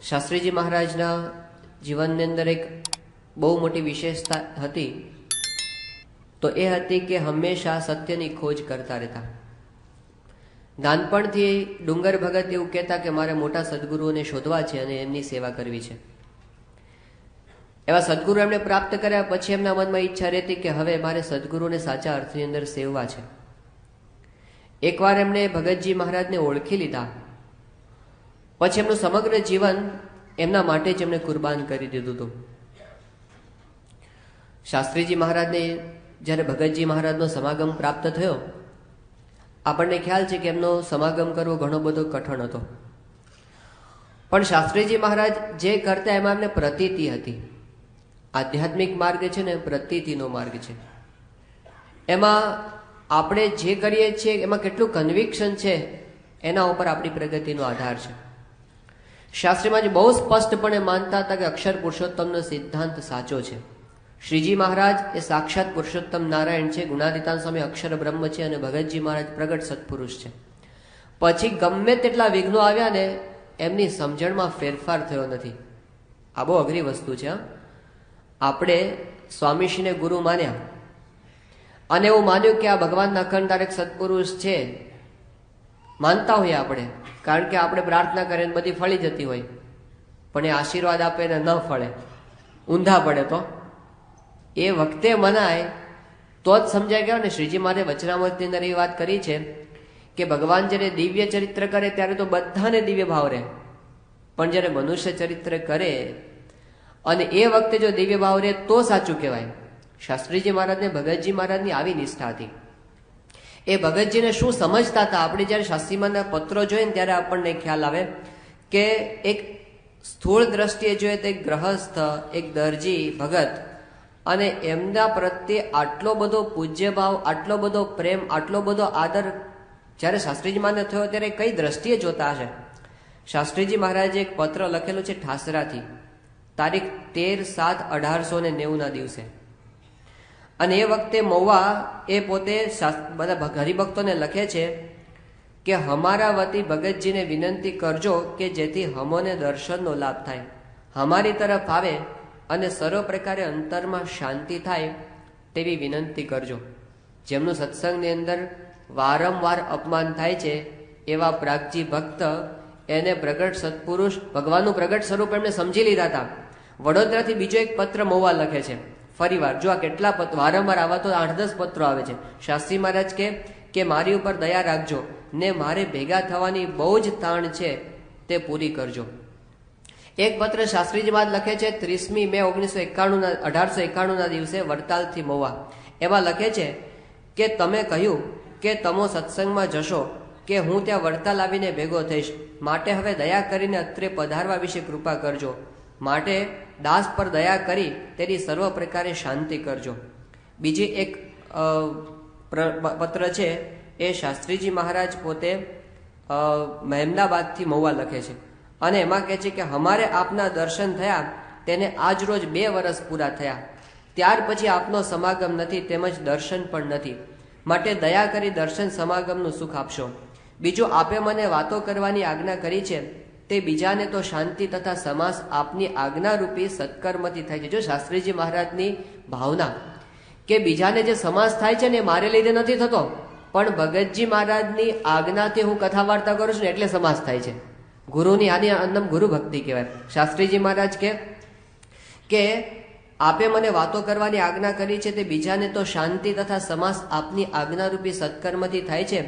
શાસ્ત્રીજી મહારાજના જીવનની અંદર એક બહુ મોટી વિશેષતા હતી, તો એ હતી કે હંમેશા સત્યની ખોજ કરતા રહેતા. નાનપણથી ડુંગર ભગત એવું કહેતા કે મારે મોટા સદગુરુઓને શોધવા છે અને એમની સેવા કરવી છે. એવા સદગુરુ એમણે પ્રાપ્ત કર્યા પછી એમના મનમાં ઈચ્છા રહેતી કે હવે મારે સદગુરુને સાચા અર્થની અંદર સેવવા છે. એકવાર એમણે ભગતજી મહારાજને ઓળખી લીધા, પછી એમનું સમગ્ર જીવન એમના માટે જ એમણે કુરબાન કરી દીધું હતું. શાસ્ત્રીજી મહારાજને જ્યારે ભગતજી મહારાજનો સમાગમ પ્રાપ્ત થયો, આપણને ખ્યાલ છે કે એમનો સમાગમ કરવો ઘણો બધો કઠણ હતો, પણ શાસ્ત્રીજી મહારાજ જે કરતા એમાં એમને પ્રતીતિ હતી. આધ્યાત્મિક માર્ગ છે ને પ્રતીતિનો માર્ગ છે. એમાં આપણે જે કરીએ છીએ એમાં કેટલું કન્વિક્શન છે એના ઉપર આપણી પ્રગતિનો આધાર છે. શાસ્ત્રીમાં બહુ સ્પષ્ટપણે માનતા હતા કે અક્ષર પુરુષોત્તમનો સિદ્ધાંત સાચો છે. શ્રીજી મહારાજ એ સાક્ષાત પુરુષોત્તમ નારાયણ છે, ગુણાતીતાન સ્વામી અક્ષર બ્રહ્મ છે અને ભગતજી મહારાજ પ્રગટ સત્પુરુષ છે. પછી ગમે તેટલા વિઘ્નો આવ્યા ને એમની સમજણમાં ફેરફાર થયો નથી. આ બહુ અઘરી વસ્તુ છે. આપણે સ્વામીશ્રીને ગુરુ માન્યા અને એવું માન્યું કે આ ભગવાનના અખંડ એક સત્પુરુષ છે, માનતા હોઈએ આપણે, કારણ કે આપણે પ્રાર્થના કરીએ બધી ફળી જતી હોય, પણ એ આશીર્વાદ આપે ને ન ફળે, ઊંધા પડે, તો એ વખતે મનાય તો જ સમજાય ગયા ને. શ્રીજી મારે વચનામૃતની અંદર એ વાત કરી છે કે ભગવાન જ્યારે દિવ્ય ચરિત્ર કરે ત્યારે તો બધાને દિવ્ય ભાવ રહે, પણ જ્યારે મનુષ્ય ચરિત્ર કરે અને એ વખતે જો દિવ્ય ભાવ રહે તો સાચું કહેવાય. શાસ્ત્રીજી મહારાજને ભગતજી મહારાજની આવી નિષ્ઠા હતી. એ ભગતજીને શું સમજતા હતા, આપણે જ્યારે શાસ્ત્રીમાંના પત્રો જોઈએ ને ત્યારે આપણને ખ્યાલ આવે કે એક સ્થૂળ દ્રષ્ટિએ જોઈએ તો એક ગ્રહસ્થ, એક દરજી ભગત, અને એમના પ્રત્યે આટલો બધો પૂજ્ય ભાવ, આટલો બધો પ્રેમ, આટલો બધો આદર જ્યારે શાસ્ત્રીજી મહારાજને થયો ત્યારે કઈ દ્રષ્ટિએ જોતા હશે. શાસ્ત્રીજી મહારાજે એક પત્ર લખેલો છે ઠાસરાથી, તારીખ 13/7/1890 દિવસે. અને એ વખતે મહુવા એ પોતે બધા હરિભક્તોને લખે છે કે હમારા વતી ભગતજીને વિનંતી કરજો કે જેથી હમોને દર્શનનો લાભ થાય, હમારી તરફ આવે અને સર્વ પ્રકારે અંતરમાં શાંતિ થાય તેવી વિનંતી કરજો. જેમનું સત્સંગની અંદર વારંવાર અપમાન થાય છે એવા પ્રાગજી ભક્ત એને પ્રગટ સત્પુરુષ ભગવાનનું પ્રગટ સ્વરૂપ એમને સમજી લીધા હતા. વડોદરાથી બીજો એક પત્ર મહુવા લખે છે ફરીવાર. જો આ કેટલા પત્ર, વારંવાર આવા તો 8-10 પત્રો આવે છે. શાસ્ત્રી મહારાજ કે મારી ઉપર દયા રાખજો ને મારે ભેગા થવાની બહુ જ તાણ છે તે પૂરી કરજો. એક પત્ર શાસ્ત્રીજી મહારાજ લખે છે 30મી મે 1891 દિવસે વડતાલથી મહુવા. એમાં લખે છે કે તમે કહ્યું કે તમો સત્સંગમાં જશો કે હું ત્યાં વડતાલ આવીને ભેગો થઈશ, માટે હવે દયા કરીને અત્રે પધારવા વિશે કૃપા કરજો. માટે દાસ પર દયા કરી તેની સર્વ પ્રકારે શાંતિ કરજો. બીજી એક પત્ર છે એ શાસ્ત્રીજી મહારાજ પોતે મહેમદાબાદથી મહુવા લખે છે અને એમાં કહે છે કે અમારે આપના દર્શન થયા તેને આજ રોજ 2 વર્ષ પૂરા થયા, ત્યાર પછી આપનો સમાગમ નથી તેમજ દર્શન પણ નથી, માટે દયા કરી દર્શન સમાગમનું સુખ આપશો. બીજું, આપે મને વાતો કરવાની આજ્ઞા કરી છે તે બીજાને તો શાંતિ તથા સમાસ આપની આજ્ઞારૂપી સત્કર્મથી થાય છે. જો શાસ્ત્રીજી મહારાજની ભાવના કે બીજાને જે સમાસ થાય છે ને મારે લીધે નથી થતો, પણ ભગતજી મહારાજની આજ્ઞાથી હું કથા વાર્તા કરું છું ને એટલે સમાસ થાય છે. ગુરુની આની અંદમ ગુરુ ભક્તિ કહેવાય. શાસ્ત્રીજી મહારાજ કે આપે મને વાતો કરવાની આજ્ઞા કરી છે તે બીજાને તો શાંતિ તથા સમાસ આપની આજ્ઞારૂપી સત્કર્મથી થાય છે,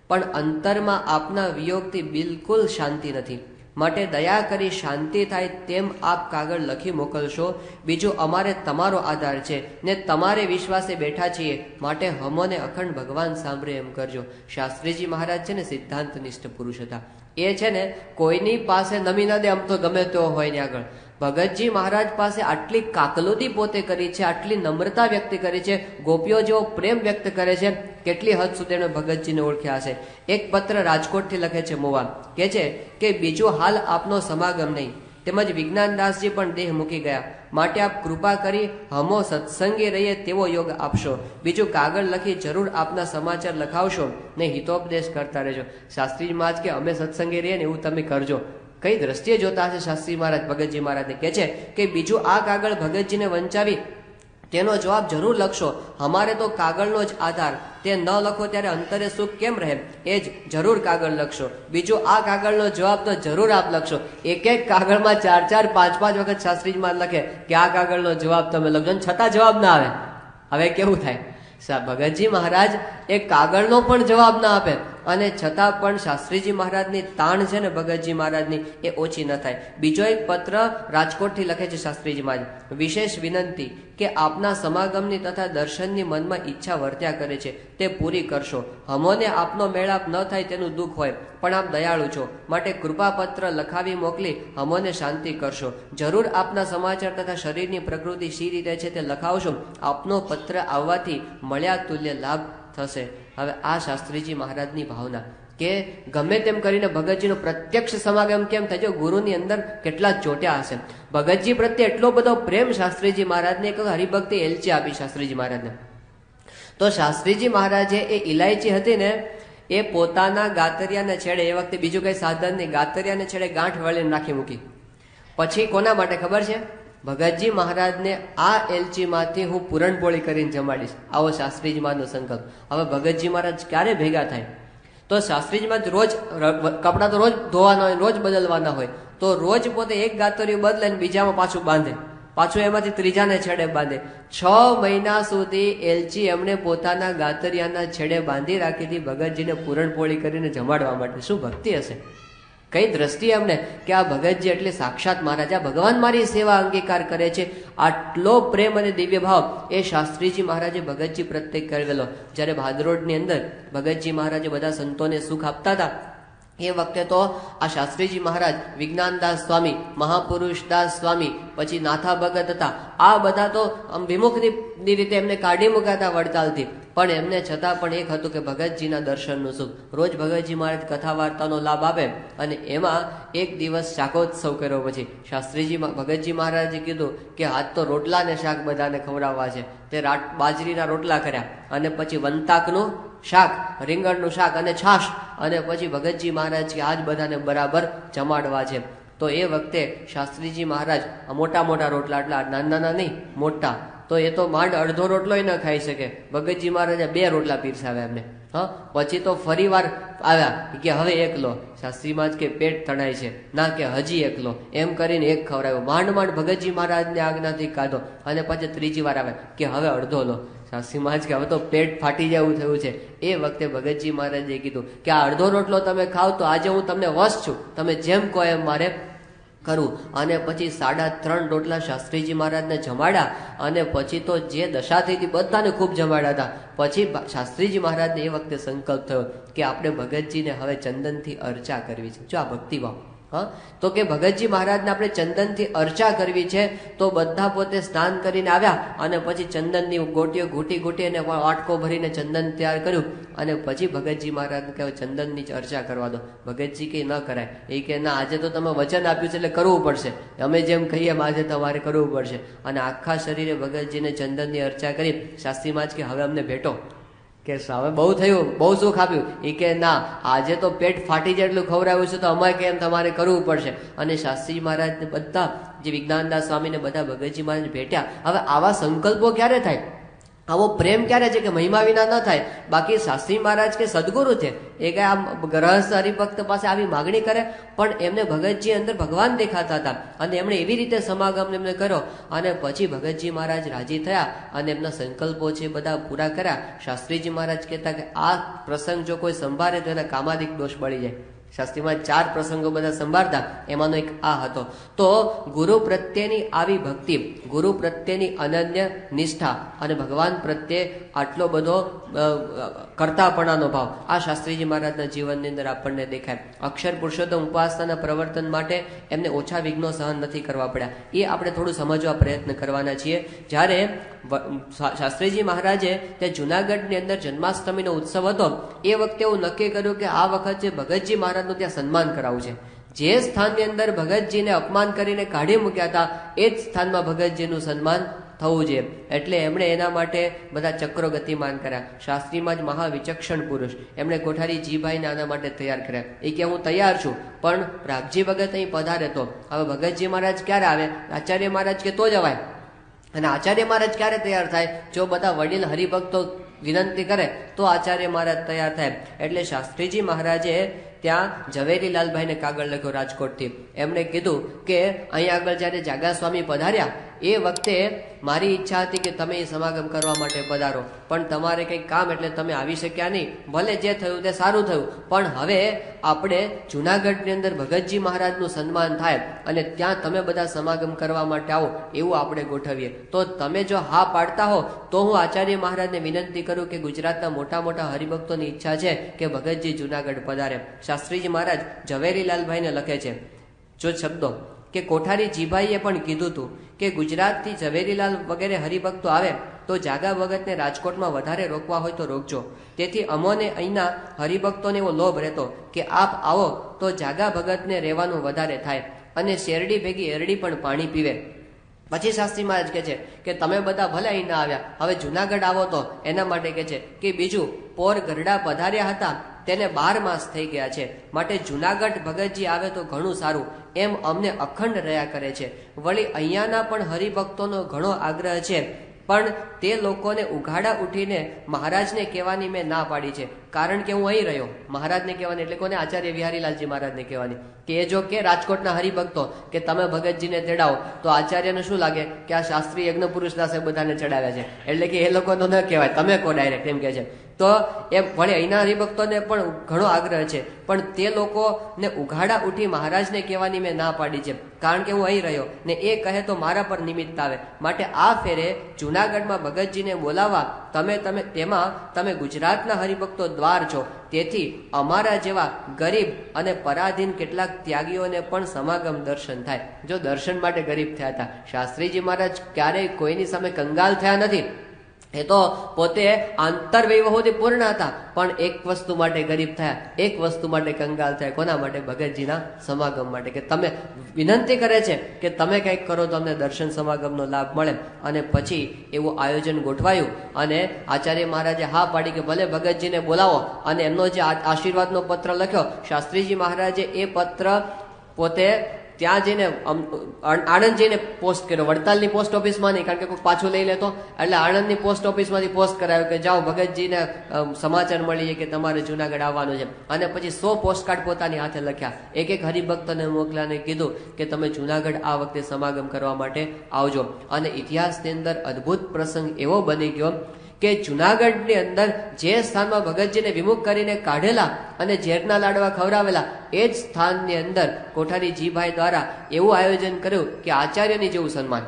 પણ અંતરમાં આપના વિયોગથી બિલકુલ શાંતિ નથી, માટે દયા કરી શાંતિ થાય તેમ આપ કાગળ લખી મોકલશો. બીજું, અમારે તમારો આધાર છે ને તમારે વિશ્વાસે બેઠા છીએ, માટે હમોને અખંડ ભગવાન સાંભળે એમ કરજો. શાસ્ત્રીજી મહારાજ છે ને સિદ્ધાંતનિષ્ઠ પુરુષ હતા. એ છે ને કોઈની પાસે નમી ન દે, આમ તો ગમે તેવો હોય ને આગળ. ભગતજી મહારાજ પાસે આટલી કાકલુદી પોતે કરી છે, આટલી નમ્રતા વ્યક્ત કરી છે, ગોપીઓ જેવો પ્રેમ વ્યક્ત કરે છે, કેટલી હદ સુધી એણે ભગતજીને ઓળખ્યા છે. એક પત્ર રાજકોટથી લખે છે મહુવા, કે છે કે બીજું હાલ આપનો સમાગમ નહીં, તેમજ વિજ્ઞાનદાસજી પણ દેહ મૂકી ગયા, માટે આપ કૃપા કરી હમો સત્સંગી રહીએ તેવો યોગ આપશો. બીજું, કાગળ લખી જરૂર આપના સમાચાર લખાવશો ને હિતોપદેશ કરતા રહેજો. શાસ્ત્રીજી મહારાજ કે અમે સત્સંગી રહીએ ને એવું તમે કરજો, કઈ દ્રષ્ટિએ જોતા હશે શાસ્ત્રી મહારાજ ભગતજી મહારાજને કહે છે કે બીજું આ કાગળ ભગતજીને વંચાવી તેનો જવાબ જરૂર લખશો. અમારે તો કાગળનો જ આધાર, તે ન લખો ત્યારે અંતરે સુખ કેમ રહે, એ જ જરૂર કાગળ લખશો. બીજું આ કાગળનો જવાબ તો જરૂર આપ લખશો. એક એક કાગળમાં 4-4, 5-5 વખત શાસ્ત્રીજી મહારાજ લખે કે આ કાગળનો જવાબ તમે લખજો, છતાં જવાબ ના આવે. હવે કેવું થાય? ભગતજી મહારાજ એ કાગળનો પણ જવાબ ના આપે અને છતાં પણ શાસ્ત્રીજી મહારાજની તાણ છે ને ભગતજી મહારાજની એ ઓછી ન થાય. બીજો એક પત્ર રાજકોટથી લખે છે શાસ્ત્રીજી મહારાજ, વિશેષ વિનંતી કે આપના સમાગમની તથા દર્શનની મનમાં ઈચ્છા વર્ત્યા કરે છે તે પૂરી કરશો. હમોને આપનો મેળાપ ન થાય તેનું દુઃખ હોય, પણ આપ દયાળુ છો માટે કૃપાપત્ર લખાવી મોકલી હમોને શાંતિ કરશો. જરૂર આપના સમાચાર તથા શરીરની પ્રકૃતિ શી રીતે છે તે લખાવશો. આપનો પત્ર આવવાથી મળ્યા તુલ્ય લાભ થશે. હવે આ શાસ્ત્રીજી મહારાજની ભાવના કે ગમે તેમ કરીને ભગતજીનો પ્રત્યક્ષ સમાગમ કેમ થાય, ગુરુની અંદર કેટલા ચોટ્યા હશે. ભગતજી પ્રત્યે એટલો બધો પ્રેમ શાસ્ત્રીજી મહારાજને એક હરિભક્તિ એલચી આપી શાસ્ત્રીજી મહારાજને. તો શાસ્ત્રીજી મહારાજે એ ઇલાયચી હતી ને એ પોતાના ગાતરિયાના છેડે, એ વખતે બીજું કઈ સાધન નહીં, ગાતરિયાના છેડે ગાંઠ વળીને નાખી મૂકી. પછી કોના માટે ખબર છે? ભગતજી મહારાજને આ એલચીમાંથી હું પૂરણપોળી કરીને જમાડીશ, આવો શાસ્ત્રીજી મહારાજનો સંકલ્પ. હવે ભગતજી મહારાજ ક્યારે ભેગા થાય? તો શાસ્ત્રીજી મહારાજ રોજ કપડાં તો રોજ ધોવાના હોય, રોજ બદલવાના હોય, તો રોજ પોતે એક ગાતરિયું બદલે ને બીજામાં પાછું બાંધે, પાછું એમાંથી ત્રીજાને છેડે બાંધે. 6 મહિના સુધી એલચી એમણે પોતાના ગાતરિયાના છેડે બાંધી રાખી હતી ભગતજીને પૂરણપોળી કરીને જમાડવા માટે. શું ભક્તિ હશે, કઈ દ્રષ્ટિ એમને કે આ ભગતજી એટલે સાક્ષાત મહારાજ, આ ભગવાન મારી સેવા અંગીકાર કરે છે. આટલો પ્રેમ અને દિવ્ય ભાવ એ શાસ્ત્રીજી મહારાજે ભગતજી પ્રત્યે કરેલો. જયારે ભાદરોડની અંદર ભગતજી મહારાજે બધા સંતોને સુખ આપતા હતા એ વખતે તો આ શાસ્ત્રીજી મહારાજ, વિજ્ઞાનદાસ સ્વામી, મહાપુરુષદાસ સ્વામી, પછી નાથા ભગત હતા, આ બધા તો વિમુખની રીતે એમને કાઢી મૂક્યા હતા વડતાલથી. પણ એમને છતાં પણ એક હતું કે ભગતજીના દર્શનનું સુખ. રોજ ભગતજી મહારાજ કથા વાર્તાનો લાભ આપે અને એમાં એક દિવસ શાકોત્સવ કર્યો. પછી શાસ્ત્રીજી ભગતજી મહારાજે કીધું કે આજ તો રોટલા ને શાક બધાને ખવડાવવા છે. તે બાજરીના રોટલા કર્યા અને પછી વંતાકનું શાક, રીંગણનું શાક અને છાશ, અને પછી ભગતજી મહારાજ કે આજ બધાને બરાબર જમાડવા છે. તો એ વખતે શાસ્ત્રીજી મહારાજ મોટા મોટા રોટલા, એટલા નાના નહીં, મોટા, તો એ તો માંડ અડધો રોટલો ન ખાઈ શકે. ભગતજી મહારાજે 2 રોટલા પીરસાવ્યા એમને. પછી તો ફરી વાર આવ્યા કે હવે એકલો. શાસ્ત્રીમાં જ કે પેટ તણાય છે, ના કે હજી એકલો, એમ કરીને એક ખવડાવ્યો. માંડ માંડ ભગતજી મહારાજને આજ્ઞાથી કાઢો અને પછી ત્રીજી વાર આવે કે હવે અડધો લો. શાસ્ત્રીમાં જ કે હવે તો પેટ ફાટી જવું થયું છે. એ વખતે ભગતજી મહારાજે કીધું કે આ અડધો રોટલો તમે ખાવ તો આજે હું તમને વશ છું, તમે જેમ કહો એમ મારે કરું. અને પછી 3.5 રોટલા શાસ્ત્રીજી મહારાજને જમાડ્યા અને પછી તો જે દશા થઈ હતી બધાને ખૂબ જમાડ્યા હતા. પછી શાસ્ત્રીજી મહારાજને એ વખતે સંકલ્પ થયો કે આપણે ભગતજીને હવે ચંદનથી અર્ચા કરવી છે. જો આ ભક્તિભાવ, તો કે ભગતજી મહારાજને આપણે ચંદનથી અર્ચા કરવી છે. તો બધા પોતે સ્નાન કરીને આવ્યા અને પછી ચંદનની ગોટીઓ ઘૂટી અને વાટકો ભરીને ચંદન તૈયાર કર્યું અને પછી ભગતજી મહારાજને કહે ચંદનની અર્ચા કરવા દો. ભગતજી કે ન કરાય. એ કે ના, આજે તો તમે વચન આપ્યું છે એટલે કરવું પડશે, અમે જેમ કહીએ આજે તમારે કરવું પડશે. અને આખા શરીરે ભગતજીને ચંદનની અર્ચા કરી. શાસ્ત્રીમાં જ કે હવે અમને ભેટો, કે હવે બહુ થયું, બહુ સુખ આપ્યું. એ કે ના, આજે તો પેટ ફાટી જાય એટલું ખવડાવ્યું છે તો અમારે કેમ તમારે કરવું પડશે. અને શાસ્ત્રીજી મહારાજને બધા જે વિજ્ઞાનદાસ સ્વામીને બધા ભગતજી મહારાજ ભેટ્યા. હવે આવા સંકલ્પો ક્યારે થાય, આવો પ્રેમ ક્યારે છે કે મહિમા વિના ન થાય. બાકી શાસ્ત્રી મહારાજ કે સદગુરુ છે, એ કઈ આમ ગ્રહસ્થ હરિભક્ત પાસે આવી માગણી કરે, પણ એમને ભગતજી અંદર ભગવાન દેખાતા હતા અને એમણે એવી રીતે સમાગમ એમને કર્યો. અને પછી ભગતજી મહારાજ રાજી થયા અને એમના સંકલ્પો છે બધા પૂરા કર્યા. શાસ્ત્રીજી મહારાજ કહેતા કે આ પ્રસંગ જો કોઈ સંભાળે તો એના કામાદિક દોષ બળી જાય. શાસ્ત્રીમાં 4 પ્રસંગો બધા સંભાળતા, એમાંનો એક આ હતો. તો ગુરુ પ્રત્યેની આવી ભક્તિ, ગુરુ પ્રત્યેની અનન્ય નિષ્ઠા અને ભગવાન પ્રત્યે આટલો બધો કરતાપણાનો ભાવ આ શાસ્ત્રીજી મહારાજના જીવનની અંદર આપણને દેખાય. અક્ષર પુરુષોત્તમ ઉપાસનાના પ્રવર્તન માટે એમને ઓછા વિઘ્નો સહન નથી કરવા પડ્યા. એ આપણે થોડું સમજવા પ્રયત્ન કરવાના છીએ. જ્યારે શાસ્ત્રીજી મહારાજે ત્યાં જુનાગઢની અંદર જન્માષ્ટમીનો ઉત્સવ હતો, એ વખતે એવું નક્કી કર્યું કે આ વખતે ભગતજી મહારાજનું ત્યાં સન્માન કરાવવું છે. જે સ્થાનની અંદર ભગતજીને અપમાન કરીને કાઢી મૂક્યા હતા એ જ સ્થાનમાં ભગતજીનું સન્માન થવું જોઈએ. એટલે એમણે એના માટે બધા ચક્રો ગતિમાન કર્યા. શાસ્ત્રીમાં જ મહાવિચક્ષણ પુરુષ એમણે કોઠારી જીભાઈને આના માટે તૈયાર કર્યા. એ કે હું તૈયાર છું, પણ રાગજી ભગત અહીં પધારે તો. હવે ભગતજી મહારાજ ક્યારે આવે? આચાર્ય મહારાજ કે તો જવાય. અને આચાર્ય મહારાજ ક્યારે તૈયાર થાય? જો બધા વડીલ હરિભક્તો વિનંતી કરે તો આચાર્ય મહારાજ તૈયાર થાય. એટલે શાસ્ત્રીજી મહારાજે ત્યાં ઝવેરીલાલભાઈને કાગળ લખ્યો રાજકોટથી. એમણે કીધું કે અહીં આગળ જ્યારે જાગા સ્વામી પધાર્યા એ વખતે મારી ઈચ્છા હતી કે તમે એ સમાગમ કરવા માટે પધારો, પણ તમારે કંઈક કામ એટલે તમે આવી શક્યા નહીં. ભલે જે થયું તે સારું થયું, પણ હવે આપણે જુનાગઢની અંદર ભગતજી મહારાજનું સન્માન થાય અને ત્યાં તમે બધા સમાગમ કરવા માટે આવો એવું આપણે ગોઠવીએ. તો તમે જો હા પાડતા હો તો હું આચાર્ય મહારાજને વિનંતી કરું કે ગુજરાતના મોટા મોટા હરિભક્તોની ઈચ્છા છે કે ભગતજી જુનાગઢ પધારે. શાસ્ત્રીજી મહારાજ ઝવેરીલાલભાઈને લખે છે જો શબ્દો કે કોઠારી જીભાઈએ પણ કીધું હતું કે ગુજરાતથી ઝવેરીલાલ વગેરે હરિભક્તો આવે તો જાગા ભગતને રાજકોટમાં વધારે રોકવા હોય તો રોકજો. તેથી અમોને અહીંના હરિભક્તોને એવો લોભ રહેતો કે આપ આવો તો જાગા ભગતને રહેવાનું વધારે થાય અને શેરડી ભેગી એરડી પણ પાણી પીવે. પછી શાસ્ત્રી મહારાજ કહે છે કે તમે બધા ભલે અહીં ના આવ્યા, હવે જુનાગઢ આવો તો એના માટે કહે છે કે બીજું પોર ગરડા પધાર્યા હતા તેને 12 માસ થઈ ગયા છે, માટે જુનાગઢ ભગતજી આવે તો ઘણું સારું એમ અમને અખંડ રહ્યા કરે છે. વળી અહીંયાના પણ હરિભક્તોનો ઘણો આગ્રહ છે, પણ તે લોકોને ઉઘાડા ઉઠીને મહારાજને કહેવાની મેં ના પાડી છે. કારણ કે હું અહીં રહ્યો. મહારાજને કહેવાની એટલે કોને? આચાર્ય વિહારીલાલજી મહારાજને કહેવાની કે એ જો કે રાજકોટના હરિભક્તો કે તમે ભગતજીને તેડાવો તો આચાર્યને શું લાગે કે આ શાસ્ત્રી યજ્ઞ પુરુષ દાસે બધાને ચડાવ્યા છે, એટલે કે એ લોકોનો ન કહેવાય, તમે કો ડાયરેક્ટ એમ કે છે. તો એ વળી અહીંના હરિભક્તોને પણ ઘણો આગ્રહ છે, પણ તે લોકોને ઉઘાડા ઉઠી મહારાજને કહેવાની મેં ના પાડી છે, કારણ કે હું અહીં રહ્યો ને એ કહે તો મારા પર નિમિત્ત આવે. માટે આ ફેરે જુનાગઢમાં ભગતજીને બોલાવવા તમે ગુજરાતના હરિભક્તો દ્વાર છો. તેથી અમારા જેવા ગરીબ અને પરાધીન કેટલાક ત્યાગીઓને પણ સમાગમ દર્શન થાય. જો દર્શન માટે ગરીબ થયા હતા. શાસ્ત્રીજી મહારાજ ક્યારેય કોઈની સામે કંગાલ થયા નથી. એ તો પોતે આંતરવૈભવથી પૂર્ણ હતા, પણ એક વસ્તુ માટે ગરીબ થયા, એક વસ્તુ માટે કંગાલ થયા. કોના માટે? ભગતજીના સમાગમ માટે. કે તમે વિનંતી કરે છે કે તમે કંઈક કરો તો અમને દર્શન સમાગમનો લાભ મળે. અને પછી એવું આયોજન ગોઠવાયું અને આચાર્ય મહારાજે હા પાડી કે ભલે ભગતજીને બોલાવો. અને એમનો જે આશીર્વાદનો પત્ર લખ્યો શાસ્ત્રીજી મહારાજે એ પત્ર પોતે ત્યાં જઈને આણંદ જઈને પોસ્ટ કર્યો. વડતાલની પોસ્ટ ઓફિસમાં નહીં, કારણ કે કોઈ પાછું લઈ લેતો, એટલે આણંદની પોસ્ટ ઓફિસમાંથી પોસ્ટ કરાવ્યો કે જાઓ ભગતજીને સમાચાર મળી કે તમારે જુનાગઢ આવવાનું છે. અને પછી 100 પોસ્ટકાર્ડ પોતાની હાથે લખ્યા, એક એક હરિભક્તને મોકલાને કીધું કે તમે જુનાગઢ આ વખતે સમાગમ કરવા માટે આવજો. અને ઇતિહાસની અંદર અદ્ભુત પ્રસંગ એવો બની ગયો કે જુનાગઢની અંદર જે સ્થાનમાં ભગતજીને વિમુખ કરીને કાઢેલા અને ઝેરના લાડવા ખવડાવેલા એ જ સ્થાનની અંદર કોઠારી જીભાઈ દ્વારા એવું આયોજન કર્યું કે આચાર્યની જેવું સન્માન.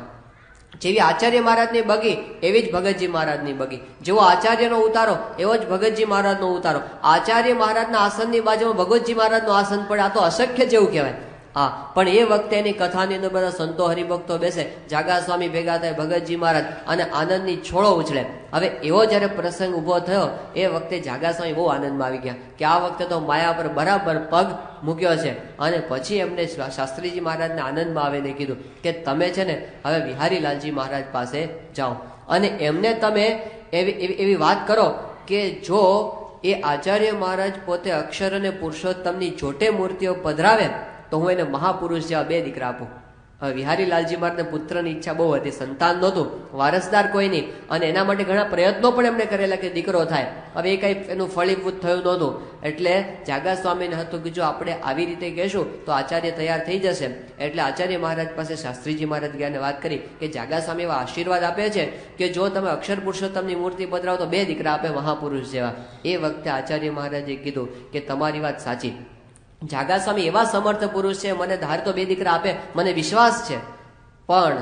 જેવી આચાર્ય મહારાજની બગી એવી જ ભગતજી મહારાજની બગી, જેવો આચાર્યનો ઉતારો એવો જ ભગતજી મહારાજનો ઉતારો. આચાર્ય મહારાજના આસનની બાજુમાં ભગવતજી મહારાજનું આસન પડે, આ તો અશક્ય જેવું કહેવાય. હા, પણ એ વખતે એની કથાની અંદર બધા સંતો હરિભક્તો બેસે, જાગા સ્વામી ભેગા થાય, ભગતજી મહારાજ અને આનંદની છોડો ઉછળે. હવે એવો જયારે પ્રસંગ ઉભો થયો એ વખતે જાગા સ્વામી બહુ આનંદમાં આવી ગયા કે આ વખતે તો માયા પર બરાબર પગ મૂક્યો છે. અને પછી એમને શાસ્ત્રીજી મહારાજને આનંદમાં આવીને કીધું કે તમે છે ને હવે વિહારીલાલજી મહારાજ પાસે જાઓ અને એમને તમે એવી વાત કરો કે જો એ આચાર્ય મહારાજ પોતે અક્ષર અને પુરુષોત્તમની જોટે મૂર્તિઓ પધરાવે તો હું એને મહાપુરુષ જેવા 2 દીકરા આપું. હવે વિહારીલાલજી મહારાજને પુત્રની ઈચ્છા બહુ હતી, સંતાન નહોતું, વારસદાર કોઈ નહીં, અને એના માટે ઘણા પ્રયત્નો પણ એમણે કરેલા કે દીકરો થાય. હવે એ કઈ એનું ફળીભૂત થયું નહોતું. એટલે જાગા સ્વામીને હતું કે જો આપણે આવી રીતે કહેશું તો આચાર્ય તૈયાર થઈ જશે. એટલે આચાર્ય મહારાજ પાસે શાસ્ત્રીજી મહારાજ ગયા વાત કરી કે જાગા સ્વામી એવા આશીર્વાદ આપે છે કે જો તમે અક્ષર પુરુષોત્તમની મૂર્તિ પધરાવો તો 2 દીકરા આપે મહાપુરુષ જેવા. એ વખતે આચાર્ય મહારાજે કીધું કે તમારી વાત સાચી, જાગા સ્વામી એવા સમર્થ પુરુષ છે, મને ધાર તો 2 દીકરા આપે, મને વિશ્વાસ છે, પણ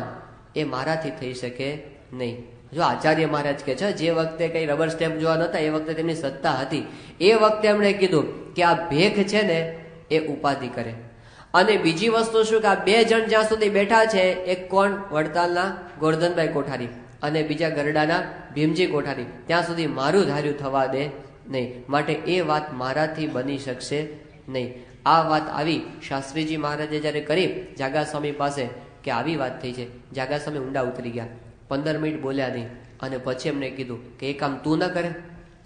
એ મારાથી થઈ શકે નહીં. જો આચાર્ય મહારાજ કે છે જે વખતે કઈ રબર સ્ટેમ્પ જોવા નતા એ વખતે તેમની સત્તા હતી. એ વખતે એમણે કીધું કે આ ભેખ છે ને એ ઉપાધિ કરે. અને બીજી વસ્તુ શું કે આ 2 જણ જ્યાં સુધી બેઠા છે, એક કોણ? વડતાલના ગોરધનભાઈ કોઠારી અને બીજા ગરડાના ભીમજી કોઠારી, ત્યાં સુધી મારું ધાર્યું થવા દે નહીં. માટે એ વાત મારાથી બની શકશે નહીં. આ વાત આવી શાસ્ત્રીજી મહારાજે જયારે કરી જાગા સ્વામી પાસે કે આવી વાત થઈ છે, જાગા સ્વામી ઊંડા ઉતરી ગયા. 15 મિનિટ બોલ્યા નહીં. અને પછી એમને કીધું કે એ કામ તું ન કરે.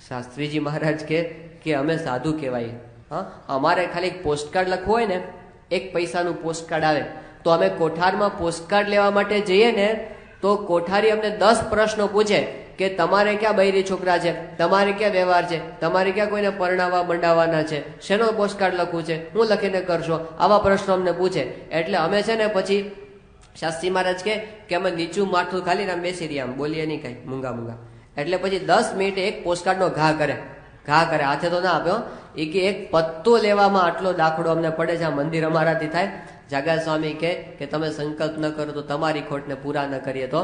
શાસ્ત્રીજી મહારાજ કે અમે સાધુ કહેવાય. હા, અમારે ખાલી પોસ્ટકાર્ડ લખવું હોય ને, 1 પૈસાનું પોસ્ટકાર્ડ આવે, તો અમે કોઠારમાં પોસ્ટકાર્ડ લેવા માટે જઈએ ને, તો કોઠારી અમને 10 પ્રશ્નો પૂછે કે તમારે ક્યાં બૈરી છોકરા છે, તમારે ક્યાં વ્યવહાર છે, તમારે ક્યાં કોઈને પરણાવવા મંડાવવાના છે, શેનો પોસ્ટકાર્ડ લખવું છે, હું લખીને કરશો, આવા પ્રશ્નો અમને પૂછે. એટલે અમે છે ને પછી શાસ્ત્રી મહારાજ કે અમે નીચું માથું ખાલી આમ બેસી રહ્યા, આમ બોલીએ નહીં કઈ, મૂંગા. એટલે પછી 10 મિનિટે 1 પોસ્ટકાર્ડનો ઘા કરે, હાથે તો ના આપ્યો. એ કે 1 પત્તો લેવામાં આટલો દાખલો અમને પડે છે, આ મંદિર અમારાથી થાય. જાગા સ્વામી કે તમે સંકલ્પ ન કરો તો તમારી ખોટને પૂરા ન કરીએ તો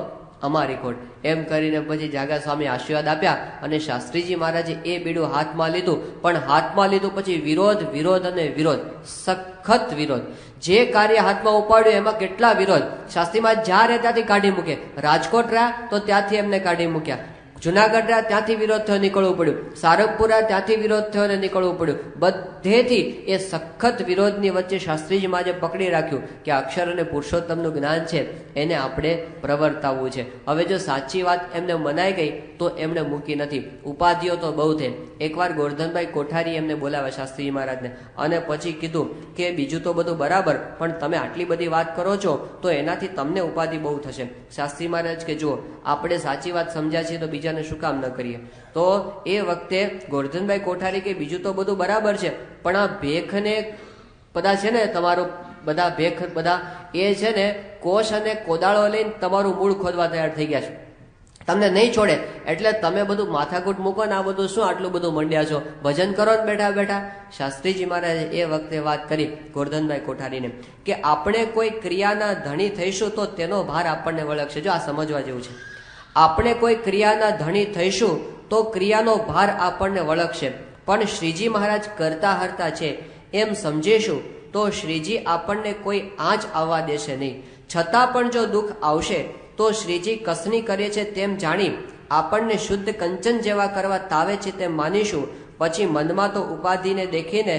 અમારી ખોટ. એમ કરીને પછી જાગા સ્વામી આશીર્વાદ આપ્યા. અને શાસ્ત્રીજી મહારાજે એ બીડું હાથમાં લીધું. પણ હાથમાં લીધું પછી વિરોધ અને વિરોધ, સખત વિરોધ. જે કાર્ય હાથમાં ઉપાડ્યું એમાં કેટલા વિરોધ. શાસ્ત્રી મહારાજ જ્યાં રહે ત્યાંથી કાઢી મૂકે. રાજકોટ રહ્યા તો ત્યાંથી એમને કાઢી મૂક્યા. જુનાગઢ રહ્યા ત્યાંથી વિરોધ થયો, નીકળવું પડ્યું. સારંગપુરા ત્યાંથી વિરોધ થયો અને નીકળવું પડ્યું. બધેથી એ સખત વિરોધની વચ્ચે શાસ્ત્રીજી મહારાજે પકડી રાખ્યું કે અક્ષર અને પુરુષોત્તમનું જ્ઞાન છે એને આપણે પ્રવર્તાવવું છે. હવે જો સાચી વાત એમને મનાઈ ગઈ તો એમને મૂકી નથી. ઉપાધિઓ તો બહુ થઈ. એકવાર ગોરધનભાઈ કોઠારી એમને બોલાવ્યા શાસ્ત્રીજી મહારાજને, અને પછી કીધું કે બીજું તો બધું બરાબર, પણ તમે આટલી બધી વાત કરો છો તો એનાથી તમને ઉપાધિ બહુ થશે. શાસ્ત્રી મહારાજ કે જુઓ, આપણે સાચી વાત સમજ્યા છીએ તો બીજાને શું કામ ન કરીએ. તો એ વખતે ગોરધનભાઈ કોઠારી કે બીજું તો બધું બરાબર છે, પણ આ ભેખને બધા છે ને, તમારું બધા ભેખ બધા એ છે ને કોષ અને કોદાળો લઈને તમારું મૂળ ખોદવા તૈયાર થઈ ગયા છે, તમને નહીં છોડે. એટલે તમે બધું માથાકૂટ મૂકો ને, આ બધું શું આટલું બધું મંડ્યા છો, ભજન કરો ને બેઠા બેઠા. શાસ્ત્રીજી મહારાજે એ વખતે વાત કરી ગોરધનભાઈ કોઠારીને કે આપણે કોઈ ક્રિયાના ધણી થઈશું તો તેનો ભાર આપણને વળગશે. જો આ સમજવા જેવું છે. આપણે કોઈ ક્રિયાના ધણી થઈશું તો ક્રિયાનો ભાર આપણને વળગશે. પણ શ્રીજી મહારાજ કરતા હરતા છે એમ સમજીશું તો શ્રીજી આપણને કોઈ આંચ આવવા દેશે નહીં. છતાં પણ જો દુઃખ આવશે તો શ્રીજી કસની કરે છે તેમ જાણી આપણને શુદ્ધ કંચન જેવા કરવા તાવે છે તેમ માનીશું. પછી મનમાં તો ઉપાધિને દેખીને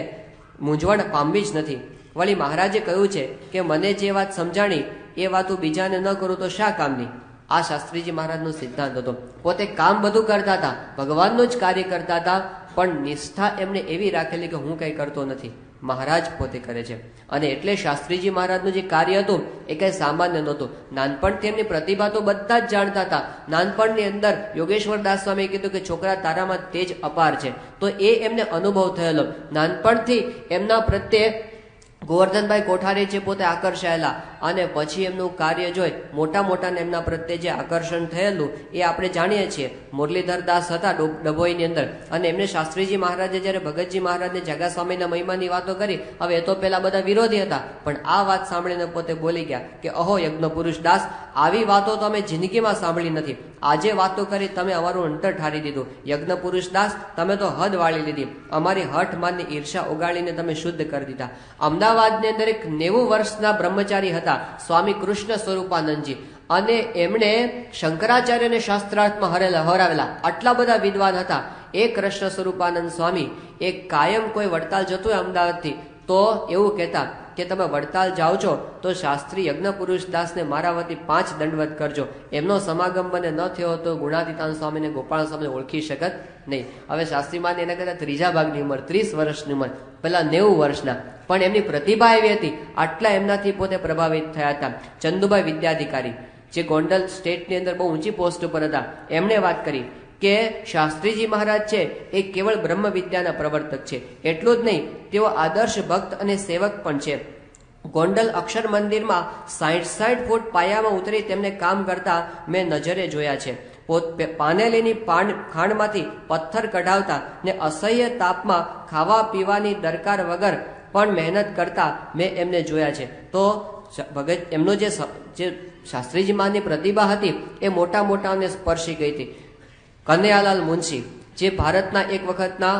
મૂંઝવણ પામવી જ નથી. વળી મહારાજે કહ્યું છે કે મને જે વાત સમજાણી એ વાત હું બીજાને ન કરું તો શા કામની. આ શાસ્ત્રીજી મહારાજનો સિદ્ધાંત હતો. પોતે કામ બધું કરતા હતા, ભગવાનનું જ કાર્ય કરતા હતા, પણ નિષ્ઠા એમને એવી રાખેલી કે હું કંઈ કરતો નથી, મહારાજ પોતે કરે છે. અને એટલે શાસ્ત્રીજી મહારાજનું જે કાર્ય હતું એ કંઈ સામાન્ય નહોતું. નાનપણથી એમની પ્રતિભા તો બધા જ જાણતા હતા. નાનપણની અંદર યોગેશ્વર દાસ સ્વામીએ કીધું કે છોકરા તારામાં તેજ અપાર છે, તો એ એમને અનુભવ થયેલો. નાનપણથી એમના પ્રત્યે ગોવર્ધનભાઈ કોઠારી છે પોતે આકર્ષાયેલા. અને પછી એમનું કાર્ય જોઈ મોટા મોટાને એમના પ્રત્યે જે આકર્ષણ થયેલું એ આપણે જાણીએ છીએ. મુરલીધર દાસ હતા ડભોઈની અંદર, અને એમને શાસ્ત્રીજી મહારાજે જ્યારે ભગતજી મહારાજને જાગા સ્વામીના મહિમાની વાતો કરી, હવે એ તો પેલા બધા વિરોધી હતા, પણ આ વાત સાંભળીને પોતે બોલી ગયા કે અહો યજ્ઞ પુરુષ દાસ, આવી વાતો તો અમે જિંદગીમાં સાંભળી નથી. આજે વાતો કરી તમે અમારું અંતર ઠારી દીધું. યજ્ઞ પુરુષ દાસ, તમે તો હદ વાળી લીધી. અમારી હઠ માનની ઈર્ષા ઓગાળીને તમે શુદ્ધ કરી દીધા. અમદાવાદની અંદર એક 90 વર્ષના બ્રહ્મચારી હતા સ્વામી કૃષ્ણ સ્વરૂપાનંદજી, અને એમણે શંકરાચાર્યને શાસ્ત્રાર્થમાં હરાવેલા. આટલા બધા વિદ્વાન હતા. એ કૃષ્ણ સ્વરૂપાનંદ સ્વામી એ કાયમ કોઈ વડતાલ જતું હોય અમદાવાદથી તો એવું કહેતા કે તમે વડતાલ જાઓ છો તો શાસ્ત્રી યજ્ઞ પુરુષ દાસને મારા વતી 5 દંડવત કરજો. એમનો સમાગમ મને ન થયો તો ગુણાતીતાન સ્વામીને ગોપાલ સ્વામીને ઓળખી શકત નહીં. હવે શાસ્ત્રીમાન એના કરતા 3જા ભાગની ઉંમર, 30 વર્ષની ઉંમર, પેલા 90 વર્ષના, પણ એમની પ્રતિભા એવી હતી. આટલા એમનાથી પોતે પ્રભાવિત થયા હતા. ચંદુભાઈ વિદ્યાધિકારી જે ગોંડલ સ્ટેટની અંદર બહુ ઊંચી પોસ્ટ ઉપર હતા, એમણે વાત કરી કે શાસ્ત્રીજી મહારાજ છે એ કેવળ બ્રહ્મ વિદ્યાના પ્રવર્તક છે. એટલું જ નહીં, તેઓ આદર્શ ભક્ત અને સેવક પણ છે. ગોંડલ અક્ષર મંદિરમાં 60 ફૂટ પાયામાં ઉતરી તેમને કામ કરતા મેં નજરે જોયા છે. પાનેલીની ખાંડમાંથી પથ્થર કઢાવતા ને અસહ્ય તાપમાં ખાવા પીવાની દરકાર વગર પણ મહેનત કરતા મેં એમને જોયા છે. તો ભગત એમનો જે શાસ્ત્રીજી મહારાજની પ્રતિભા હતી એ મોટા મોટાને સ્પર્શી ગઈ હતી. કનૈયાલાલ મુનશી જે ભારતના એક વખતના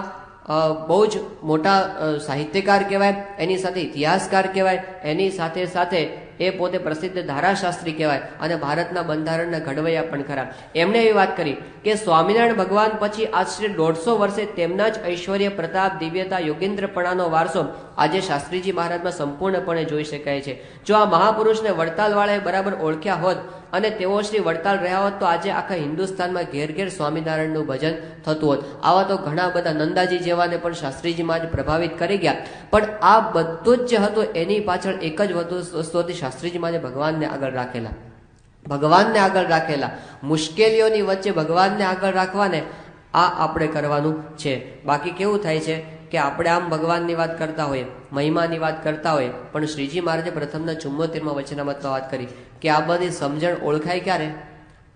બહુ જ મોટા સાહિત્યકાર કહેવાય, એની સાથે ઇતિહાસકાર કહેવાય, એની સાથે સાથે એ પોતે પ્રસિદ્ધ ધારાશાસ્ત્રી કહેવાય અને ભારતના બંધારણના ઘડવૈયા પણ ખરા. એમણે એવી વાત કરી કે સ્વામિનારાયણ ભગવાન પછી આશરે 150 વર્ષે તેમના જ ઐશ્વર્ય, પ્રતાપ, દિવ્યતા, યોગેન્દ્રપણાનો વારસો આજે શાસ્ત્રીજી મહારાજમાં સંપૂર્ણપણે જોઈ શકાય છે. જો આ મહાપુરુષને વડતાલવાળાએ બરાબર ઓળખ્યા હોત અને તેઓ શ્રી વડતાલ રહ્યા હોત તો આજે આખા હિન્દુસ્તાનમાં ઘેર ઘેર સ્વામિનારાયણનું ભજન થતું હોત. આવા તો ઘણા બધા નંદાજી જેવાને પણ શાસ્ત્રીજી મહારાજ પ્રભાવિત કરી ગયા. પણ આ બધું જ જે હતું એની પાછળ એક જ વસ્તુ હતી, શાસ્ત્રીજી મહારાજે ભગવાનને આગળ રાખેલા. ભગવાનને આગળ રાખેલા, મુશ્કેલીઓની વચ્ચે ભગવાનને આગળ રાખવાને આ આપણે કરવાનું છે. બાકી કેવું થાય છે કે આપણે આમ ભગવાનની વાત કરતા હોઈએ, મહિમાની વાત કરતા હોઈએ, પણ શ્રીજી મહારાજે પ્રથમના 74માં વચનામતમાં વાત કરી કે આ બધી સમજણ ઓળખાય ક્યારે?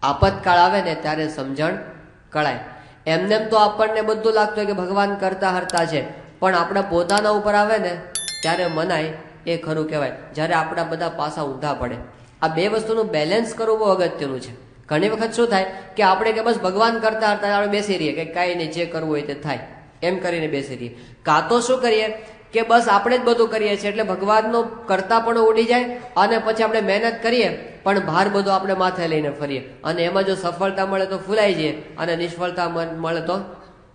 આપતકાળ આવે ને ત્યારે સમજણ કળાય. એમનેમ તો આપણને બધું લાગતું હોય કે ભગવાન કરતા હરતા છે, પણ આપણા પોતાના ઉપર આવે ને ત્યારે મનાય, એ ખરું કહેવાય. જ્યારે આપણા બધા પાસા ઊંધા પડે. આ બે વસ્તુનું બેલેન્સ કરવું બહુ અગત્યનું છે. ઘણી વખત શું થાય કે આપણે કે બસ ભગવાન કરતા હરતા આપણે બેસી રહીએ કે કાંઈ નહીં, જે કરવું હોય તે થાય એમ કરીને બેસી રહીએ. કાં તો શું કરીએ કે બસ આપણે જ બધું કરીએ છીએ એટલે ભગવાનનો કરતા પણ ઉડી જાય અને પછી આપણે મહેનત કરીએ પણ ભાર બધો આપણે માથે લઈને ફરીએ અને એમાં જો સફળતા મળે તો ફૂલાઈ જઈએ અને નિષ્ફળતા મળે તો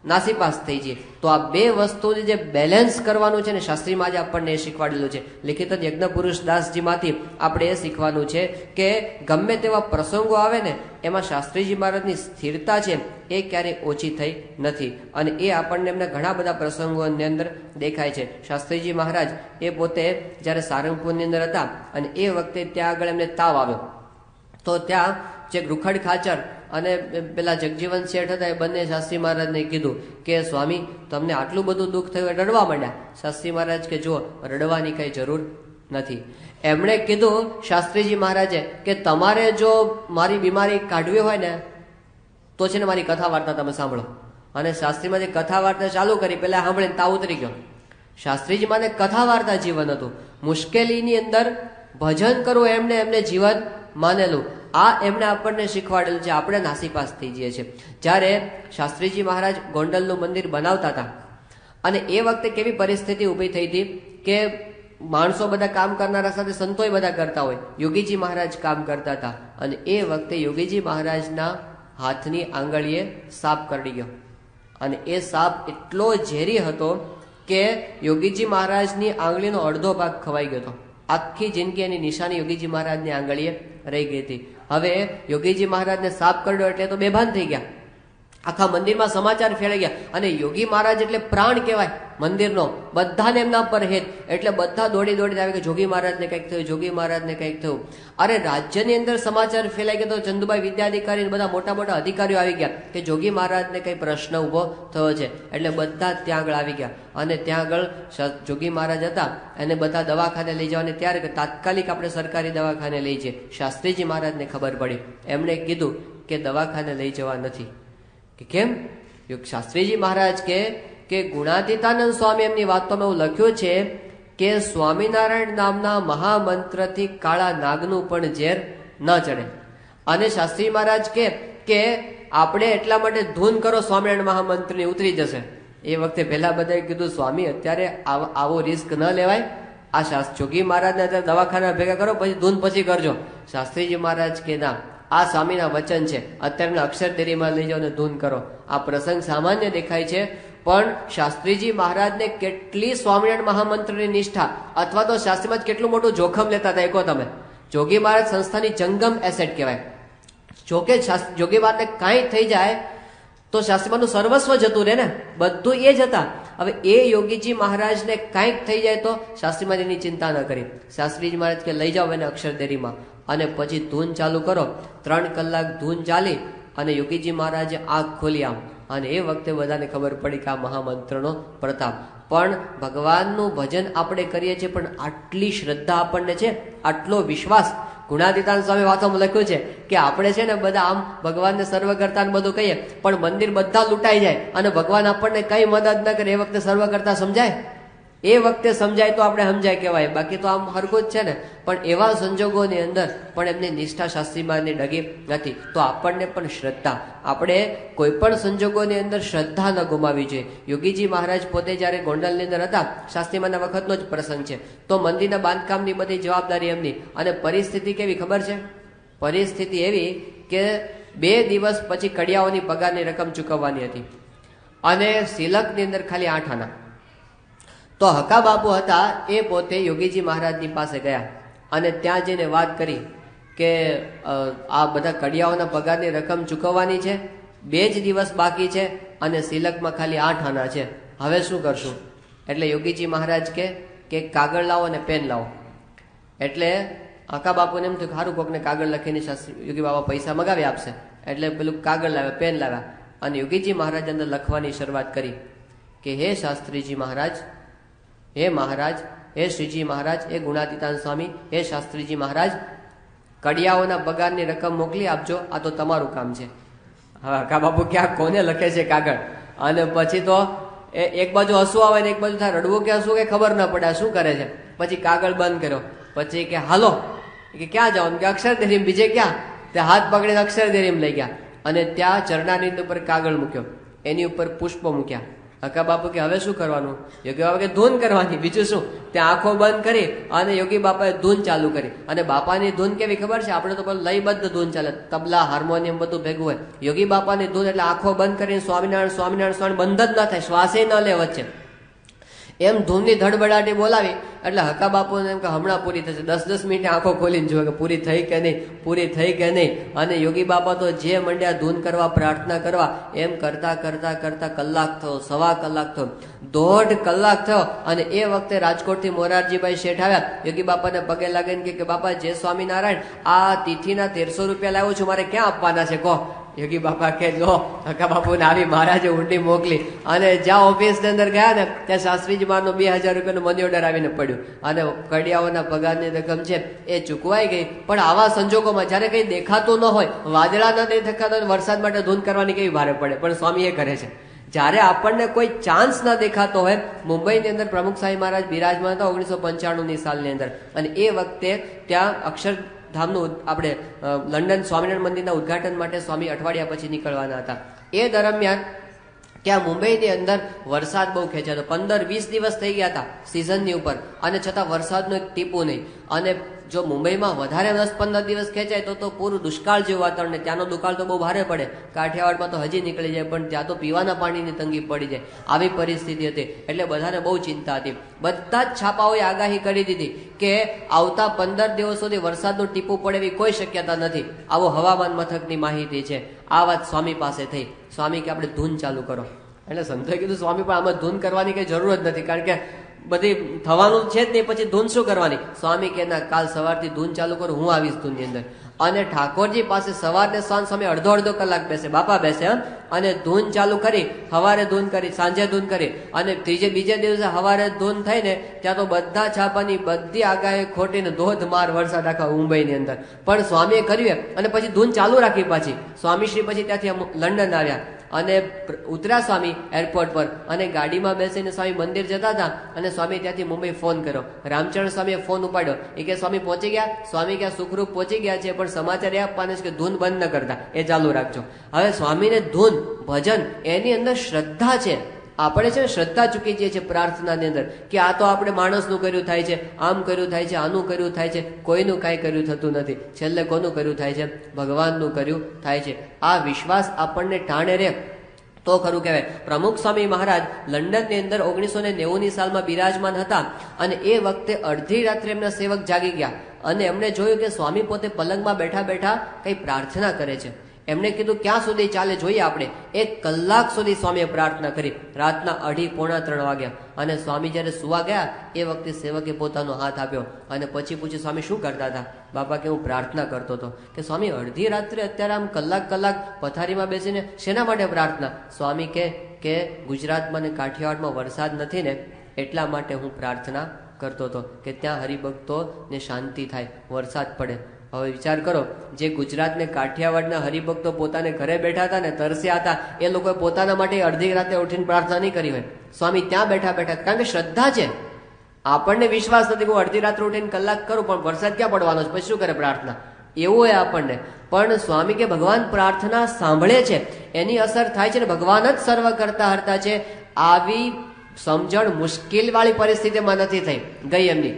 નાસીપાસ થઈ જઈએ. તો આ બે વસ્તુની જે બેલેન્સ કરવાનું છે ને શાસ્ત્રીમાં આજે આપણને એ શીખવાડેલું છે. લિખિત યજ્ઞ પુરુષ દાસજીમાંથી આપણે એ શીખવાનું છે કે ગમે તેવા પ્રસંગો આવે ને એમાં શાસ્ત્રીજી મહારાજની સ્થિરતા છે એ ક્યારેય ઓછી થઈ નથી અને એ આપણને એમના ઘણા બધા પ્રસંગોની અંદર દેખાય છે. શાસ્ત્રીજી મહારાજ એ પોતે જ્યારે સારંગપુરની અંદર હતા અને એ વખતે ત્યાં આગળ એમને તાવ આવ્યો તો ત્યાં જે રૂખડ ખાચર અને પેલા જગજીવન શેઠ હતા એ બંને શાસ્ત્રી મહારાજને કીધું કે સ્વામી તમને આટલું બધું દુઃખ થયું, રડવા માંડ્યા. શાસ્ત્રી મહારાજ કે જુઓ, રડવાની કઈ જરૂર નથી. એમણે કીધું શાસ્ત્રીજી મહારાજે કે તમારે જો મારી બીમારી કાઢવી હોય ને તો છે ને મારી કથા વાર્તા તમે સાંભળો. અને શાસ્ત્રીમાં જે કથા વાર્તા ચાલુ કરી પેલા સાંભળીને તાવ ઉતરી ગયો. શાસ્ત્રીજી માને કથા વાર્તા જીવન હતું. મુશ્કેલીની અંદર ભજન કરવું એમને જીવન માનેલું. આ એમણે આપણને શીખવાડેલું છે. આપણે નાસીપાસ થઈ જઈએ છીએ. જ્યારે શાસ્ત્રીજી મહારાજ ગોંડલનું મંદિર બનાવતા હતા અને એ વખતે કેવી પરિસ્થિતિ ઊભી થઈ હતી કે માણસો બધા કામ કરનારા સાથે સંતોય બધા કરતા હોય. યોગીજી મહારાજ કામ કરતા હતા અને એ વખતે યોગીજી મહારાજના હાથની આંગળીએ સાપ કરડી ગયો અને એ સાપ એટલો ઝેરી હતો કે યોગીજી મહારાજની આંગળીનો અડધો ભાગ ખવાઈ ગયો હતો. આખી જિંદગી એની નિશાની યોગીજી મહારાજની આંગળીએ રહી ગઈ હતી. હવે યોગીજી મહારાજને સાપ કરડ્યો એટલે તો બેભાન થઈ ગયા. આખા મંદિરમાં સમાચાર ફેલાઈ ગયા અને યોગી મહારાજ એટલે પ્રાણ કહેવાય મંદિરનો. બધાને એમના પર હેત એટલે બધા દોડી દોડીને આવે કે જોગી મહારાજને કંઈક થયું, જોગી મહારાજને કંઈક થયું. અરે રાજ્યની અંદર સમાચાર ફેલાઈ ગયા તો ચંદુભાઈ વિદ્યાધિકારી બધા મોટા મોટા અધિકારીઓ આવી ગયા કે જોગી મહારાજને કંઈ પ્રશ્ન ઊભો થયો છે. એટલે બધા ત્યાં આગળ આવી ગયા અને ત્યાં આગળ જોગી મહારાજ હતા એને બધા દવાખાને લઈ જવાને ત્યારે કે તાત્કાલિક આપણે સરકારી દવાખાને લઈ જઈએ. શાસ્ત્રીજી મહારાજને ખબર પડી. એમણે કીધું કે દવાખાને લઈ જવા નથી. કે કેમ? શાસ્ત્રીજી મહારાજ કે ગુણાતીતાનંદ સ્વામી એમની વાતોમાં એવું લખ્યું છે કે સ્વામિનારાયણ નામના મહામંત્રથી કાળા નાગનું પણ ઝેર ન ચડે. અને શાસ્ત્રી મહારાજ કે આપણે એટલા માટે ધૂન કરો સ્વામિનારાયણ મહામંત્રની ઉતરી જશે. એ વખતે પહેલા બધાએ કીધું સ્વામી અત્યારે આવો રિસ્ક ન લેવાય. આ જોગી મહારાજને અત્યારે દવાખાના ભેગા કરો પછી ધૂન પછી કરજો. શાસ્ત્રીજી મહારાજ કે ના, આ સ્વામીના વચન છે, અત્યારે અક્ષરદેરીમાં લઈ જાઓ ને ધૂન કરો. આ પ્રસંગ સામાન્ય દેખાય છે પણ શાસ્ત્રીજી મહારાજને કેટલી સ્વામિનારાયણ મહામંત્રની નિષ્ઠા અથવા તો શાસ્ત્રીમાં કેટલું મોટું જોખમ લેતા હતા. કહો તમે, જોગી મહારાજ સંસ્થાની જંગમ એસેટ કહેવાય. જોકે જોગી મહારાજને કાંઈ થઈ જાય તો શાસ્ત્રીમાંનું સર્વસ્વ જતું રહે ને, બધું એ જ હતા. હવે એ યોગીજી મહારાજને કાંઈક થઈ જાય તો શાસ્ત્રીમાં એની ચિંતા ન કરી. શાસ્ત્રીજી મહારાજ કે લઈ જાઓ એને અક્ષરદેરીમાં અને પછી ધૂન ચાલુ કરો. 3 કલાક ધૂન ચાલી અને યોગીજી મહારાજે આંખ ખોલી આમ અને એ વખતે બધાને ખબર પડી કે આ મહામંત્રનો પ્રતાપ. પણ ભગવાનનું ભજન આપણે કરીએ છીએ પણ આટલી શ્રદ્ધા આપણને છે, આટલો વિશ્વાસ. ગુણાતીતાનંદ સ્વામી વાતોમાં લખ્યું છે કે આપણે છે ને બધા આમ ભગવાનને સર્વ કરતા બધું કહીએ પણ મંદિર બધા લૂંટાઈ જાય અને ભગવાન આપણને કઈ મદદ ન કરે એ વખતે સર્વ કરતા સમજાય? એ વખતે સમજાય તો આપણે સમજાય કહેવાય, બાકી તો આમ હરખું જ છે ને. પણ એવા સંજોગોની અંદર પણ એમની નિષ્ઠા શાસ્ત્રીમાંની ડગી નથી. તો આપણને પણ શ્રદ્ધા, આપણે કોઈ પણ સંજોગોની અંદર શ્રદ્ધા ન ગુમાવી જોઈએ. યોગીજી મહારાજ પોતે જ્યારે ગોંડલની અંદર હતા, શાસ્ત્રીમાંના વખતનો જ પ્રસંગ છે, તો મંદિરના બાંધકામની બધી જવાબદારી એમની. અને પરિસ્થિતિ કેવી ખબર છે? પરિસ્થિતિ એવી કે 2 દિવસ પછી કડિયાઓની પગારની રકમ ચૂકવવાની હતી અને સિલકની અંદર ખાલી 8 આના. તો હકા બાપુ હતા એ પોતે યોગીજી મહારાજની પાસે ગયા અને ત્યાં જઈને વાત કરી કે આ બધા કડિયાઓના પગારની રકમ ચૂકવવાની છે, 2 જ દિવસ બાકી છે અને સિલકમાં ખાલી 8 આના છે, હવે શું કરશું? એટલે યોગીજી મહારાજ કે કાગળ લાવો અને પેન લાવો. એટલે આકા બાપુને એમ થયું કે સારું કોકને કાગળ લખીને યોગી બાબા પૈસા મગાવી આપશે. એટલે પેલું કાગળ લાવ્યા, પેન લાવ્યા અને યોગીજી મહારાજ અંદર લખવાની શરૂઆત કરી કે હે શાસ્ત્રીજી મહારાજ, હે મહારાજ, હે શ્રીજી મહારાજ, હે ગુણાતીતાન સ્વામી, હે શાસ્ત્રીજી મહારાજ, કડિયાઓના પગારની રકમ મોકલી આપજો, આ તો તમારું કામ છે. હવે આકા બાપુ ક્યાં કોને લખે છે કાગળ? અને પછી તો એક બાજુ હસવું આવે ને એક બાજુ થાય રડવું કે હસવું કે ખબર ના પડે શું કરે છે. પછી કાગળ બંધ કર્યો. પછી કે હાલો, કે ક્યાં જાઓ? કે અક્ષરદેરીમ. બીજે ક્યાં? તે હાથ પકડીને અક્ષરદેરીમ લઈ ગયા અને ત્યાં ચરણાની ઉપર કાગળ મૂક્યો, એની ઉપર પુષ્પો મૂક્યા. હકા બાપુ કે હવે શું કરવાનું? યોગી બાપા કે ધૂન કરવાની, બીજું શું? ત્યાં આંખો બંધ કરી અને યોગી બાપાએ ધૂન ચાલુ કરી. અને બાપાની ધૂન કેવી ખબર છે? આપણે તો લયબદ્ધ ધૂન ચાલે, તબલા, હાર્મોનિયમ બધું ભેગું હોય. યોગી બાપાની ધૂન એટલે આંખો બંધ કરીને સ્વામિનારાયણ સ્વામિનારાયણ સ્વામી બંધ જ ના થાય, શ્વાસે ન લે વચ્ચે, એમ ધૂનની ધડબડાટી બોલાવી. એટલે હકા બાપુને એમ કે હમણાં પૂરી થશે, 10-10 મિનિટે આંખો ખોલીને જોવે કે પૂરી થઈ કે નહીં, પૂરી થઈ કે નહીં. અને યોગી બાપા તો જે મંડ્યા ધૂન કરવા, પ્રાર્થના કરવા, એમ કરતા કરતા કરતા કલાક થયો, 1.25 કલાક થયો, 1.5 કલાક થયો. અને એ વખતે રાજકોટથી મોરારજીભાઈ શેઠ આવ્યા. યોગી બાપાને પગે લાગીને કે બાપા જય સ્વામિનારાયણ, આ તિથિના 1300 રૂપિયા લાવ્યો છું, મારે ક્યાં આપવાના છે કહો? યોગી બાપા કે જો હકા બાપુને આવી મહારાજે ઊંડી મોકલી. અને જ્યાં ઓફિસની અંદર ગયા ને ત્યાં શાસ્ત્રીજી મારનું 2000 રૂપિયાનું મની ઓર્ડર આવીને પડ્યું અને કડિયાઓના પગારની રકમ છે એ ચૂકવાઈ ગઈ. પણ આવા સંજોગોમાં જયારે કઈ દેખાતું ન હોય, વાદળા ન દેખાતા હોય, વરસાદ માટે ધૂન કરવાની કેવી ભારે પડે, પણ સ્વામી એ કરે છે. જયારે આપણને કોઈ ચાન્સ ના દેખાતો હોય, મુંબઈની અંદર પ્રમુખ સાંઈ મહારાજ બિરાજમાન હતા 1995ની સાલની અંદર. અને એ વખતે ત્યાં અક્ષર ધામનું આપણે લંડન સ્વામિનારાયણ મંદિરના ઉદઘાટન માટે સ્વામી અઠવાડિયા પછી નીકળવાના હતા. એ દરમિયાન ત્યાં મુંબઈની અંદર વરસાદ બહુ ખેંચાતો, 15-20 દિવસ થઈ ગયા હતા સિઝનની ઉપર, અને છતાં વરસાદનું એક ટીપું નહીં. અને જો મુંબઈમાં વધારે 10-15 દિવસ ખેંચાય તો પૂરું દુષ્કાળ જેવું વાતાવરણ. ત્યાંનો દુકાળ તો બહુ ભારે પડે, કાઠિયાવાડમાં તો હજી નીકળી જાય, પણ ત્યાં તો પીવાના પાણીની તંગી પડી જાય, આવી પરિસ્થિતિ હતી. એટલે બધાને બહુ ચિંતા હતી. બધા જ છાપાઓએ આગાહી કરી દીધી કે આવતા 15 દિવસ સુધી વરસાદનું ટીપું પડે એવી કોઈ શક્યતા નથી. આવો હવામાન મથકની માહિતી છે. આ વાત સ્વામી પાસે થઈ. સ્વામી કે આપણે ધૂન ચાલુ કરો. એટલે સંતોએ કીધું સ્વામી પણ આમાં ધૂન કરવાની કઈ જરૂર જ નથી, કારણ કે બધી થવાનું છે જ નહીં, પછી ધૂન શું કરવાની? સ્વામી કે ના, કાલ સવારથી ધૂન ચાલુ કરો, હું આવીશ ધૂનની અંદર. અને ઠાકોરજી પાસે સવારને સાંજ સ્વામી અડધો કલાક બેસે, બાપા બેસે, અને ધૂન ચાલુ કરી, સવારે ધૂન કરી, સાંજે ધૂન કરી, અને બીજે દિવસે સવારે ધૂન થઈને ત્યાં તો બધા છાપાની બધી આગાહી ખોટીને ધોધમાર વરસાદ આખા મુંબઈની અંદર. પણ સ્વામીએ કર્યું અને પછી ધૂન ચાલુ રાખી. પાછી સ્વામીશ્રી પછી ત્યાંથી લંડન આવ્યા અને ઉતર્યા સ્વામી એરપોર્ટ પર, અને ગાડીમાં બેસીને સ્વામી મંદિર જતા હતા. અને સ્વામી ત્યાંથી મુંબઈ ફોન કર્યો. રામચરણ સ્વામીએ ફોન ઉપાડ્યો. એ કે સ્વામી પહોંચી ગયા? સ્વામી કે સુખરૂપ પહોંચી ગયા છે, પણ સમાચાર એ આપવાના છે કે ધૂન બંધ ન કરતા, એ ચાલુ રાખજો. હવે સ્વામીને ધૂન, ભજન, એની અંદર શ્રદ્ધા છે. આપણે છે ને શ્રદ્ધા ચૂકી જઈએ છીએ પ્રાર્થનાની અંદર, કે આ તો આપણે માણસનું કર્યું થાય છે, આમ કર્યું થાય છે, આનું કર્યું થાય છે, કોઈનું કાંઈ કર્યું થતું નથી. છેલ્લે કોનું કર્યું થાય છે? ભગવાનનું કર્યું થાય છે. આ વિશ્વાસ આપણને ટાણે રહે તો ખરું કહેવાય. પ્રમુખ સ્વામી મહારાજ લંડનની અંદર 1990ની સાલમાં બિરાજમાન હતા. અને એ વખતે અડધી રાત્રે એમના સેવક જાગી ગયા અને એમણે જોયું કે સ્વામી પોતે પલંગમાં બેઠા બેઠા કઈ પ્રાર્થના કરે છે. એમણે કીધું ક્યાં સુધી ચાલે જોઈએ આપણે. 1 કલાક સુધી સ્વામીએ પ્રાર્થના કરી, રાતના 2:30-3 વાગ્યા. અને સ્વામી જયારે સુવા ગયા એ વખતે સેવકે પોતાનો હાથ આપ્યો અને પછી પૂછ્યું સ્વામી શું કરતા હતા? બાપા કે હું પ્રાર્થના કરતો હતો. કે સ્વામી અડધી રાત્રે અત્યારે આમ કલાક પથારીમાં બેસીને શેના માટે પ્રાર્થના? સ્વામી કે ગુજરાતમાં ને કાઠિયાવાડમાં વરસાદ નથી ને એટલા માટે હું પ્રાર્થના કરતો હતો, કે ત્યાં હરિભક્તો ને શાંતિ થાય, વરસાદ પડે. હવે વિચાર કરો, જે ગુજરાત ને કાઠિયાવાડના હરિભક્તો પોતાને ઘરે બેઠા હતા ને તરસ્યા હતા, એ લોકોએ પોતાના માટે અડધી રાતે ઉઠીને પ્રાર્થના નહીં કરી હોય. સ્વામી ત્યાં બેઠા કારણ કે શ્રદ્ધા છે. આપણને વિશ્વાસ નથી કે હું અડધી રાત્રે ઉઠીને કલાક કરું પણ વરસાદ ક્યાં પડવાનો છે, પછી શું કરે પ્રાર્થના? એવું હોય આપણને. પણ સ્વામી કે ભગવાન પ્રાર્થના સાંભળે છે, એની અસર થાય છે ને ભગવાન જ સર્વ કરતા હરતા છે. આવી સમજણ મુશ્કેલ વાળી પરિસ્થિતિમાં નથી થઈ ગઈ એમની.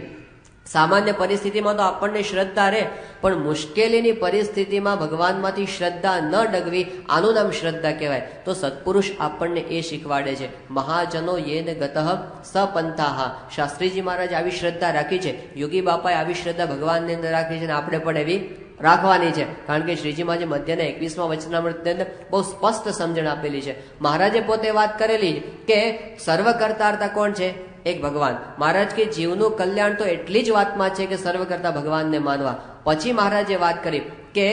સામાન્ય પરિસ્થિતિમાં તો આપણને શ્રદ્ધા રહે, પણ મુશ્કેલીની પરિસ્થિતિમાં ભગવાનમાંથી શ્રદ્ધા ન ડગવી, આનું નામ શ્રદ્ધા કહેવાય. તો સત્પુરુષ આપણને એ શીખવાડે છે. મહાજનો યેન ગતઃ સપંથાહ. શાસ્ત્રીજી મહારાજ આવી શ્રદ્ધા રાખી છે, યોગી બાપાએ આવી શ્રદ્ધા ભગવાનની અંદર રાખી છે, અને આપણે પણ એવી રાખવાની છે. કારણ કે શ્રીજી મહારાજે મધ્યના 21મા વચનામૃતની અંદર બહુ સ્પષ્ટ સમજણ આપેલી છે. મહારાજે પોતે વાત કરેલી કે સર્વ કરતા કોણ છે? એક ભગવાન. મહારાજ કે જીવનું કલ્યાણ તો એટલી જ વાતમાં છે કે સર્વ કરતા ભગવાનને માનવા. પછી મહારાજે વાત કરી કે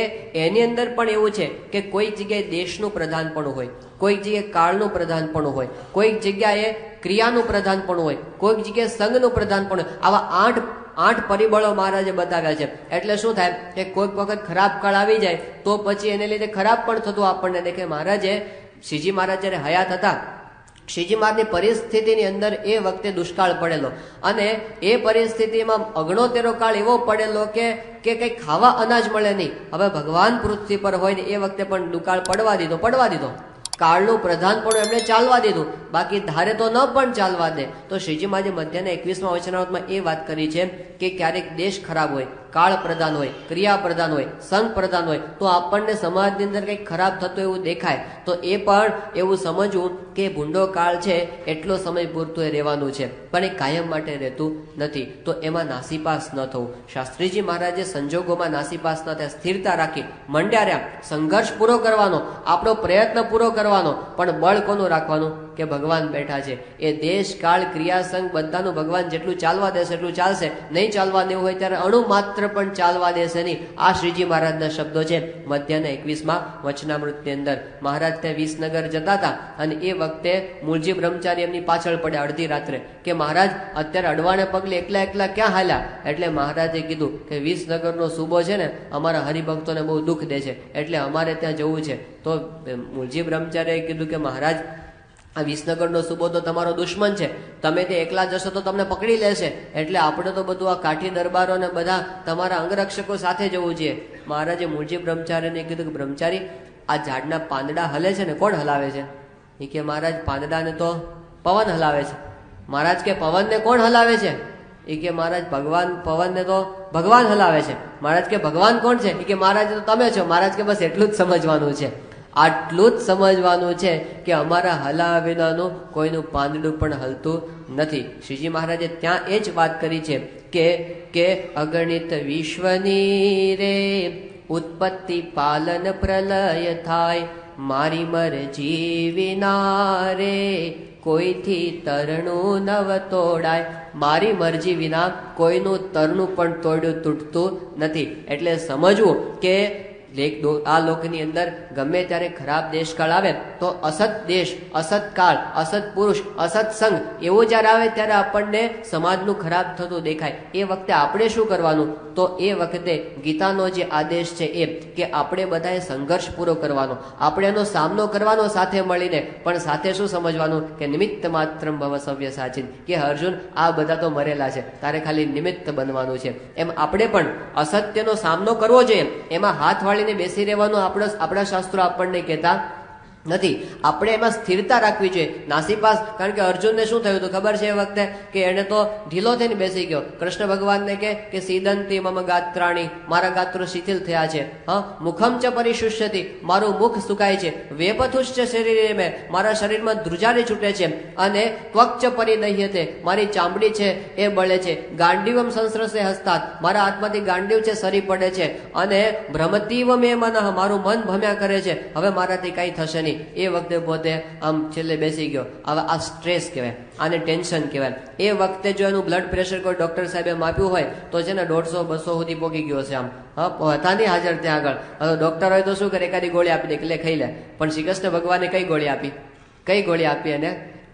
એની અંદર પણ એવું છે કે કોઈક જગ્યાએ દેશનું પ્રધાનપણું હોય, કોઈક જગ્યાએ કાળનું પ્રધાનપણું હોય, કોઈક જગ્યાએ ક્રિયાનું પ્રધાનપણું હોય, કોઈક જગ્યાએ સંઘનું પ્રધાનપણું હોય. આવા આઠ પરિબળો મહારાજે બતાવ્યા છે. એટલે શું થાય કે કોઈક વખત ખરાબ કાળ આવી જાય તો પછી એને લીધે ખરાબ પણ થતું આપણને દેખે. મહારાજે શ્રીજી મહારાજ જયારે હયાત હતા, શ્રીજી મહારાજની પરિસ્થિતિની અંદર એ વખતે દુષ્કાળ પડેલો અને એ પરિસ્થિતિમાં અગણોતેરો કાળ એવો પડેલો કે કંઈ ખાવા અનાજ મળે નહીં. હવે ભગવાન પૃથ્વી પર હોય ને એ વખતે પણ દુકાળ પડવા દીધો. કાળનું પ્રધાન પણ એમણે ચાલવા દીધું, બાકી ધારે તો ન પણ ચાલવા દે. તો શ્રીજી મહારાજે મધ્યના 21મા વચનામૃતમાં એ વાત કરી છે કે ક્યારેક દેશ ખરાબ હોય, કાળ પ્રધાન હોય, ક્રિયા પ્રધાન હોય, સંઘ પ્રધાન હોય, તો આપણને સમાજની અંદર કંઈક ખરાબ થતું એવું દેખાય તો એ પણ એવું સમજવું કે ભૂંડો કાળ છે, એટલો સમય પૂરતું એ રહેવાનું છે, પણ એ કાયમ માટે રહેતું નથી. તો એમાં નાસીપાસ ન થવું. શાસ્ત્રીજી મહારાજે સંજોગોમાં નાસીપાસ ન થાય, સ્થિરતા રાખી મંડ્યા રહ્યા. સંઘર્ષ પૂરો કરવાનો, આપણો પ્રયત્ન પૂરો કરવાનો, પણ બળ કોનું રાખવાનું કે ભગવાન બેઠા છે. એ દેશ કાળ ક્રિયા સંઘ બધાનું ભગવાન જેટલું ચાલવા દેશે એટલું ચાલશે. નહીં ચાલવા દેવું હોય ત્યારે અણુ માત્ર પણ ચાલવા દેશે નહીં. આ શ્રીજી મહારાજના શબ્દો છે મધ્યના 21મા વચનામૃતની અંદર. મહારાજ ત્યાં વિસનગર જતા હતા અને એ વખતે મૂળજી બ્રહ્મચારી એમની પાછળ પડ્યા અડધી રાત્રે કે મહારાજ અત્યારે અડવાને પગલે એકલા ક્યાં હાલ્યા? એટલે મહારાજે કીધું કે વિસનગરનો સૂબો છે ને અમારા હરિભક્તોને બહુ દુઃખ દે છે, એટલે અમારે ત્યાં જવું છે. તો મૂળજી બ્રહ્મચારીએ કીધું કે મહારાજ આ વિસનગરનો સૂબો તો તમારો દુશ્મન છે, તમે તે એકલા જશો તો તમને પકડી લેશે, એટલે આપણે તો બધું આ કાઠી દરબારો ને બધા તમારા અંગરક્ષકો સાથે જવું છે. મહારાજે મૂળજી બ્રહ્મચારીને કીધું કે બ્રહ્મચારી આ ઝાડના પાંદડા હલે છે ને કોણ હલાવે છે? એ કે મહારાજ પાંદડાને તો પવન હલાવે છે. મહારાજ કે પવનને કોણ હલાવે છે? એ કે મહારાજ ભગવાન, પવનને તો ભગવાન હલાવે છે. મહારાજ કે ભગવાન કોણ છે? એ કે મહારાજ તો તમે છો. મહારાજ કે બસ એટલું જ સમજવાનું છે, આટલું જ સમજવાનું છે કે અમારા હલાવ્યા વિનાનું કોઈનું પાંદડું પણ હલતું નથી. શ્રીજી મહારાજે ત્યાં એ જ વાત કરી છે કે અગણિત વિશ્વની રે ઉત્પત્તિ પાલન પ્રલય થાય, મારી મરજી વિના રે કોઈથી તરણું નવ તોડાય. મારી મરજી વિના કોઈનું તરણું પણ તોડ્યું તૂટતું નથી. એટલે સમજવું કે આ લોકની અંદર ગમે ત્યારે ખરાબ દેશકાળ આવે તો અસત દેશ, અસત કાળ, અસત પુરુષ, અસત સંઘ એવો જ્યારે આવે ત્યારે આપણને સમાજનું ખરાબ થતું દેખાય. એ વખતે આપણે શું કરવાનું? તો એ વખતે ગીતાનો જે આદેશ છે એ કે આપણે બધાએ સંઘર્ષ પૂરો કરવાનો, આપણે એનો સામનો કરવાનો સાથે મળીને, પણ સાથે શું સમજવાનું કે નિમિત્ત માત્રમ ભવ સવ્ય સાચિન, કે અર્જુન આ બધા તો મરેલા છે, તારે ખાલી નિમિત્ત બનવાનું છે. એમ આપણે પણ અસત્યનો સામનો કરવો જોઈએ, એમાં હાથ વાળીને બેસી રહેવાનું આપણા શાસ્ત્રો આપણને કહેતા નથી. આપણે એમાં સ્થિરતા રાખવી જોઈએ, નાસીપાસ. કારણ કે અર્જુનને શું થયું હતું ખબર છે? એ વખતે કે એને તો ઢીલો થઈને બેસી ગયો. કૃષ્ણ ભગવાનને કે સીદંતી મમ ગાત્રાણી, મારા ગાત્રો શિથિલ થયા છે. મુખમ ચ પરિશુષ્યતિ, મારું મુખ સુકાય છે. વેપથુશ્ચ શરીરે મેં, મારા શરીરમાં ધ્રુજારી છૂટે છે. અને ત્વક્ચ પરિદહ્યતે, મારી ચામડી છે એ બળે છે. ગાંડીવમ સંસ્રસે હસ્તાત, મારા હાથમાંથી ગાંડીવ છે સરી પડે છે. અને ભ્રમતીવ મે મનઃ, મારું મન ભમ્યા કરે છે. હવે મારાથી કઈ થશે નહીં. એ વખતે પોતે આમ છેલ્લે બેસી ગયો. હવે આ સ્ટ્રેસ કહેવાય, આને ટેન્શન કહેવાય. એ વખતે જો એનું બ્લડ પ્રેશર કોઈ ડોક્ટર સાહેબે માપ્યું હોય તો છે ને 150-200 સુધી પોકી ગયો છે. આમ હતા નહીં હાજર ત્યાં આગળ. હવે ડોક્ટર હોય તો શું કરે? એકાદી ગોળી આપી દે કે લે ખાઈ લે. પણ શ્રી કૃષ્ણ ભગવાને કઈ ગોળી આપી? કઈ ગોળી આપી?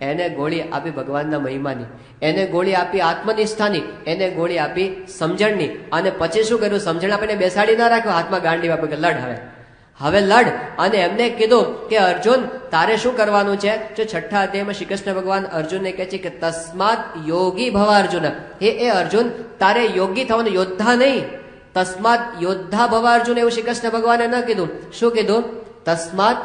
એને ગોળી આપી ભગવાનના મહિમાની, એને ગોળી આપી આત્મનિષ્ઠાની, એને ગોળી આપી સમજણની. અને પછી શું કર્યું? સમજણ આપીને બેસાડી ના રાખ્યો, હાથમાં ગાંડી આપી કે લડ હવે લડ. અને એમને કીધું કે અર્જુન તારે શું કરવાનું છે? જો 6થા અધ્યાયમાં શ્રી કૃષ્ણ ભગવાન અર્જુનને કહે છે કે તસ્માત યોગી ભવ અર્જુન, હે અર્જુન તારે યોગી થવાનું, યોદ્ધા નહીં. તસ્માત યોદ્ધા ભવ અર્જુન એવું શ્રી કૃષ્ણ ભગવાને ન કીધું. શું કીધું? તસ્માત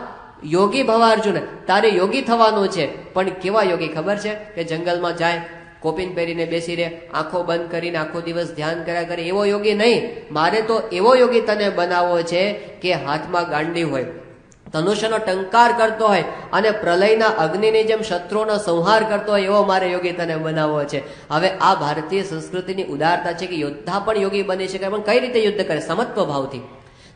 યોગી ભવ અર્જુન, તારે યોગી થવાનું છે. પણ કેવા યોગી ખબર છે? કે જંગલમાં જાય, કોપીન પહેરીને બેસી રહે, આંખો બંધ કરીને આખો દિવસ ધ્યાન કર્યા કરે, એવો યોગી નહીં. મારે તો એવો યોગી તને બનાવવો છે કે હાથમાં ગાંડી હોય, ધનુષ્યનો ટંકાર કરતો હોય અને પ્રલયના અગ્નિની જેમ શત્રુઓનો સંહાર કરતો હોય એવો મારે યોગી તને બનાવવો છે. હવે આ ભારતીય સંસ્કૃતિની ઉદારતા છે કે યોદ્ધા પણ યોગી બની શકે, પણ કઈ રીતે યુદ્ધ કરે? સમત્વ ભાવથી.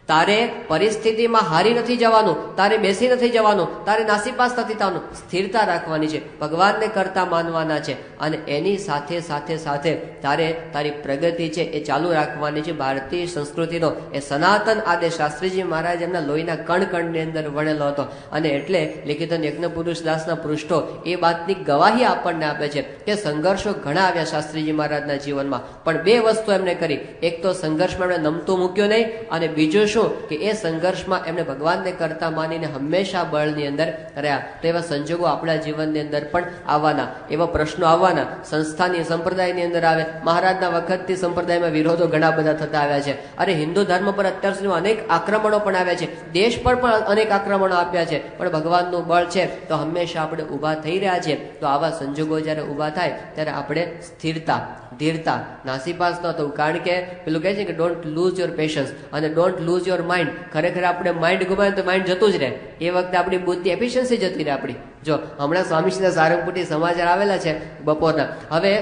તારે પરિસ્થિતિમાં હારી નથી જવાનું, તારે બેસી નથી જવાનું, તારે નાસીપાસ નથી થવાનું, સ્થિરતા રાખવાની છે, ભગવાનને કરતા માનવાના છે અને એની સાથે સાથે સાથે તારે તારી પ્રગતિ છે એ ચાલુ રાખવાની છે. ભારતીય સંસ્કૃતિનો એ સનાતન આદેશ શાસ્ત્રીજી મહારાજ એમના લોહીના કણ કણની અંદર વણેલો હતો અને એટલે લિખિતન યજ્ઞ પુરુષ દાસના પૃષ્ઠો એ વાતની ગવાહી આપણને આપે છે કે સંઘર્ષો ઘણા આવ્યા શાસ્ત્રીજી મહારાજના જીવનમાં, પણ બે વસ્તુ એમને કરી. એક તો સંઘર્ષમાં એમણે નમતું મૂક્યું નહીં અને બીજું શું કે એ સંઘર્ષમાં એમને ભગવાનને કરતા માનીને હંમેશા બળની અંદર રહ્યા. તો એવા સંજોગો આપણા જીવનની અંદર પણ આવવાના, એવા પ્રશ્નો આવવાના. સંસ્થાની સંપ્રદાયની અંદર આવે. મહારાજના વખતથી સંપ્રદાયમાં વિરોધો ઘણા બધા થતા આવ્યા છે. અરે હિન્દુ ધર્મ પર અત્યાર સુધીમાં અનેક આક્રમણો પણ આવ્યા છે, દેશ પર પણ અનેક આક્રમણો આપ્યા છે, પણ ભગવાનનું બળ છે તો હંમેશા આપણે ઊભા થઈ રહ્યા છે. તો આવા સંજોગો જ્યારે ઊભા થાય ત્યારે આપણે સ્થિરતા, ધીરતા, નાસીપાસ ન થવું. કારણ કે પેલું કહે છે કે ડોન્ટ લૂઝ યોર પેશન્સ અને ડોન્ટ લૂઝ યોર માઇન્ડ. ખરેખર આપણે માઇન્ડ ગુમાવે તો માઇન્ડ જતું જ રહે, એ વખતે આપણી બુદ્ધિ એફિશિયન્સી જતી રહે આપણી. જો હમણાં સ્વામીશ્રીના સારંગપુરથી સમાચાર આવેલા છે બપોરના. હવે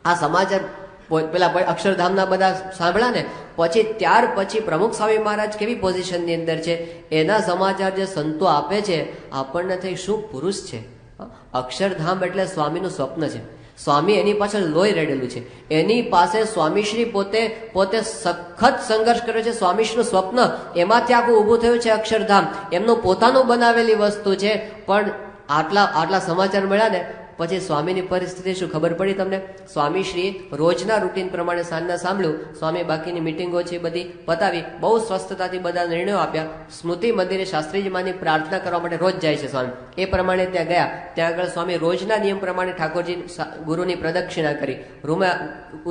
આ સમાચાર પેલા અક્ષરધામના બધા સાંભળ્યા ને પછી ત્યાર પછી પ્રમુખ સ્વામી મહારાજ કેવી પોઝિશનની અંદર છે એના સમાચાર જે સંતો આપે છે આપણને થઈ શું પુરુષ છે. અક્ષરધામ એટલે સ્વામીનું સ્વપ્ન છે. સ્વામી એની પાછળ લોહી રેડેલું છે. એની પાસે સ્વામીશ્રી પોતે સખત સંઘર્ષ કર્યો છે. સ્વામીશ્રીનું સ્વપ્ન એમાંથી આખું ઊભું થયું છે અક્ષરધામ. એમનું પોતાનું બનાવેલી વસ્તુ છે. પણ આટલા સમાચાર મળ્યા ને પછી સ્વામીની પરિસ્થિતિ શું ખબર પડી તમને? સ્વામીશ્રી રોજના રૂટીન પ્રમાણે સાંજના સાંભળ્યું, સ્વામી બાકીની મિટિંગો છે બધી પતાવી, બહુ સ્વસ્થતાથી બધા નિર્ણયો આપ્યા. સ્મૃતિ મંદિરે શાસ્ત્રીજીમાંની પ્રાર્થના કરવા માટે રોજ જાય છે સ્વામી. એ પ્રમાણે ત્યાં ગયા. ત્યાં આગળ સ્વામી રોજના નિયમ પ્રમાણે ઠાકોરજી ગુરુની પ્રદક્ષિણા કરી, રૂમમાં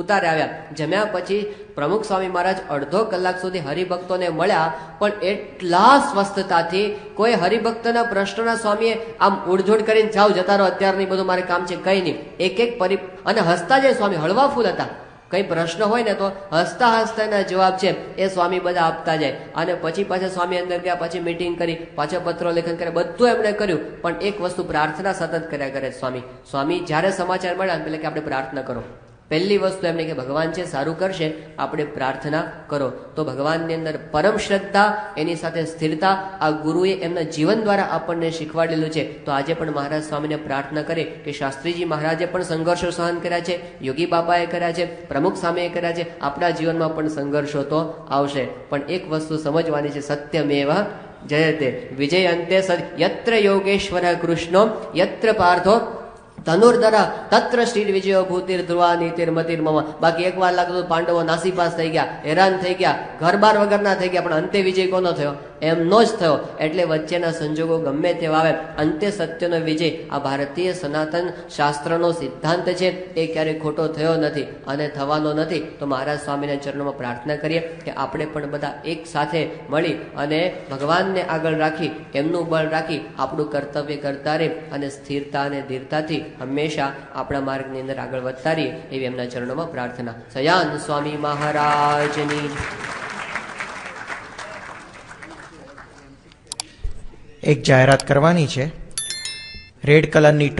ઉતારે આવ્યા. જમ્યા પછી પ્રમુખ સ્વામી મહારાજ અડધો કલાક સુધી હરિભક્તોને મળ્યા, પણ એટલા સ્વસ્થતાથી કોઈ હરિભક્તના પ્રશ્નના સ્વામીએ આમ ઉડઝૂડ કરીને જાઓ જતા રહો, અત્યારની બધું મારે કામ છે, કઈ નહીં. એક અને હસતા જાય સ્વામી, હળવા ફૂલ હતા. કઈ પ્રશ્ન હોય ને તો હસતા હસતા એના જવાબ છે એ સ્વામી બધા આપતા જાય. અને પછી પાછા સ્વામી અંદર ગયા, પછી મીટિંગ કરી, પાછા પત્રો લેખન કરે, બધું એમણે કર્યું. પણ એક વસ્તુ પ્રાર્થના સતત કર્યા કરે સ્વામી જ્યારે સમાચાર મળ્યા એટલે કે આપણે પ્રાર્થના કરો. પહેલી વસ્તુ એમને કે ભગવાન છે સારું કરશે, આપણે પ્રાર્થના કરો. તો ભગવાનની અંદર પરમ શ્રદ્ધા, એની સાથે સ્થિરતા આ ગુરુએ એમના જીવન દ્વારા આપણને શીખવાડેલું છે. તો આજે પણ મહારાજ સ્વામીને પ્રાર્થના કરે કે શાસ્ત્રીજી મહારાજે પણ સંઘર્ષો સહન કર્યા છે, યોગી બાબાએ કર્યા છે, પ્રમુખ સ્વામીએ કર્યા છે. આપણા જીવનમાં પણ સંઘર્ષો તો આવશે, પણ એક વસ્તુ સમજવાની છે, સત્યમેવ જયતે. વિજય અંતે યત્ર યોગેશ્વર કૃષ્ણો યત્ર પાર્થો ધનુર્ધરા તત્ર શ્રી વિજયો ભૂતિર ધ્રુવા નીતિર મતિર મમ. બાકી એક વાર લાગતું પાંડવો નાસીપાસ થઈ ગયા, હેરાન થઈ ગયા, ઘર બાર વગરના થઈ ગયા, પણ અંતે વિજય કોનો થયો? એમનો જ થયો. એટલે વચ્ચેના સંજોગો ગમે તેવા આવે, અંતે સત્યનો વિજય. આ ભારતીય સનાતન શાસ્ત્રનો સિદ્ધાંત છે, એ ક્યારેય ખોટો થયો નથી અને થવાનો નથી. તો મહારાજ સ્વામીના ચરણોમાં પ્રાર્થના કરીએ કે આપણે પણ બધા એક સાથે મળી અને ભગવાનને આગળ રાખી, એમનું બળ રાખી, આપણું કર્તવ્ય કરતા રહે અને સ્થિરતા અને ધીરતાથી હંમેશા આપણા માર્ગની અંદર આગળ વધતા રહીએ એવી એમના ચરણોમાં પ્રાર્થના. સયાન સ્વામી મહારાજની. એક જાહેરાત કરવાની છે. રેડ કલરની